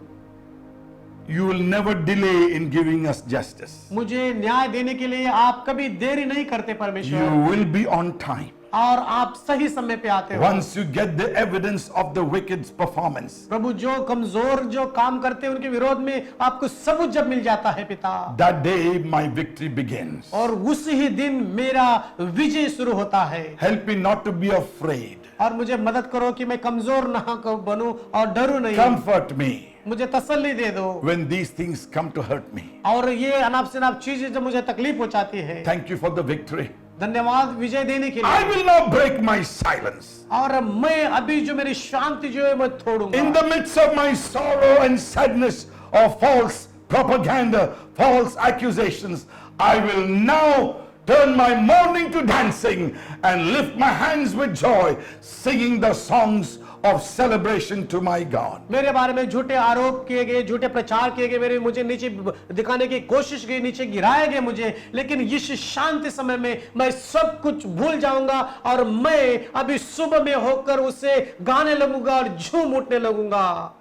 [SPEAKER 4] You will never delay in giving us justice.
[SPEAKER 3] मुझे न्याय देने के लिए आप कभी देरी नहीं करते
[SPEAKER 4] You
[SPEAKER 3] परमेश्वर,
[SPEAKER 4] will be on time.
[SPEAKER 3] और आप सही समय पे आते हो।
[SPEAKER 4] Once you get the evidence of the wicked's performance,
[SPEAKER 3] प्रभु जो कमजोर जो काम करते हैं उनके विरोध में आपको सबूत जब मिल जाता है पिता,
[SPEAKER 4] that day my victory begins.
[SPEAKER 3] और उसी ही दिन मेरा विजय शुरू होता है।
[SPEAKER 4] Help me not to be afraid.
[SPEAKER 3] और मुझे मदद करो कि मैं कमजोर ना बनूं और डरूं नहीं।
[SPEAKER 4] Comfort me
[SPEAKER 3] मुझे तसल्ली दे दो
[SPEAKER 4] when these things come to hurt me.
[SPEAKER 3] और ये अनाप शनाप चीजें जब मुझे तकलीफ पहुंचाती है।
[SPEAKER 4] Thank you for the victory.
[SPEAKER 3] धन्यवाद विजय देने के
[SPEAKER 4] I
[SPEAKER 3] लिए।
[SPEAKER 4] will not break my silence.
[SPEAKER 3] और मैं अभी जो मेरी शांति जो है मैं तोड़ूंगा।
[SPEAKER 4] In the midst of my sorrow and sadness of false propaganda, false accusations, I will now turn my mourning to dancing and lift my hands with joy, singing the songs of celebration to my God.
[SPEAKER 3] मेरे बारे में झूठे आरोप किए गए, झूठे प्रचार किए गए, मेरे मुझे नीचे दिखाने की कोशिश की, नीचे गिराए गए मुझे, लेकिन इस शांति समय में मैं सब कुछ भूल जाऊंगा और मैं अभी सुबह में होकर उसे गाने लगूंगा और झूम उठने लगूंगा।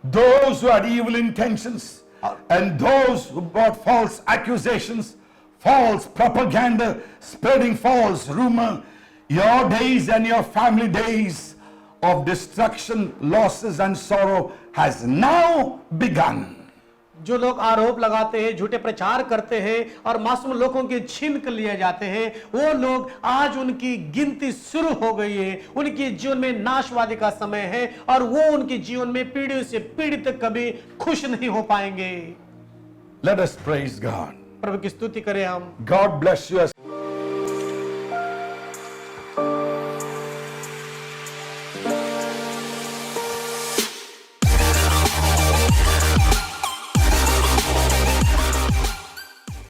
[SPEAKER 4] Those who had evil intentions and those who brought false accusations, false propaganda, spreading false rumor, your days and your family days of destruction, losses and sorrow has now begun.
[SPEAKER 3] जो लोग आरोप लगाते हैं, झूठे प्रचार करते हैं और मासूम लोगों के छीन कर लिए जाते हैं, वो लोग आज उनकी गिनती शुरू हो गई है। उनके जीवन में नाशवादी का समय है और वो उनके जीवन में पीढ़ियों से पीढ़ी तक कभी खुश नहीं हो पाएंगे।
[SPEAKER 4] Let us praise God.
[SPEAKER 3] प्रभु की स्तुति करें हम।
[SPEAKER 4] God bless you as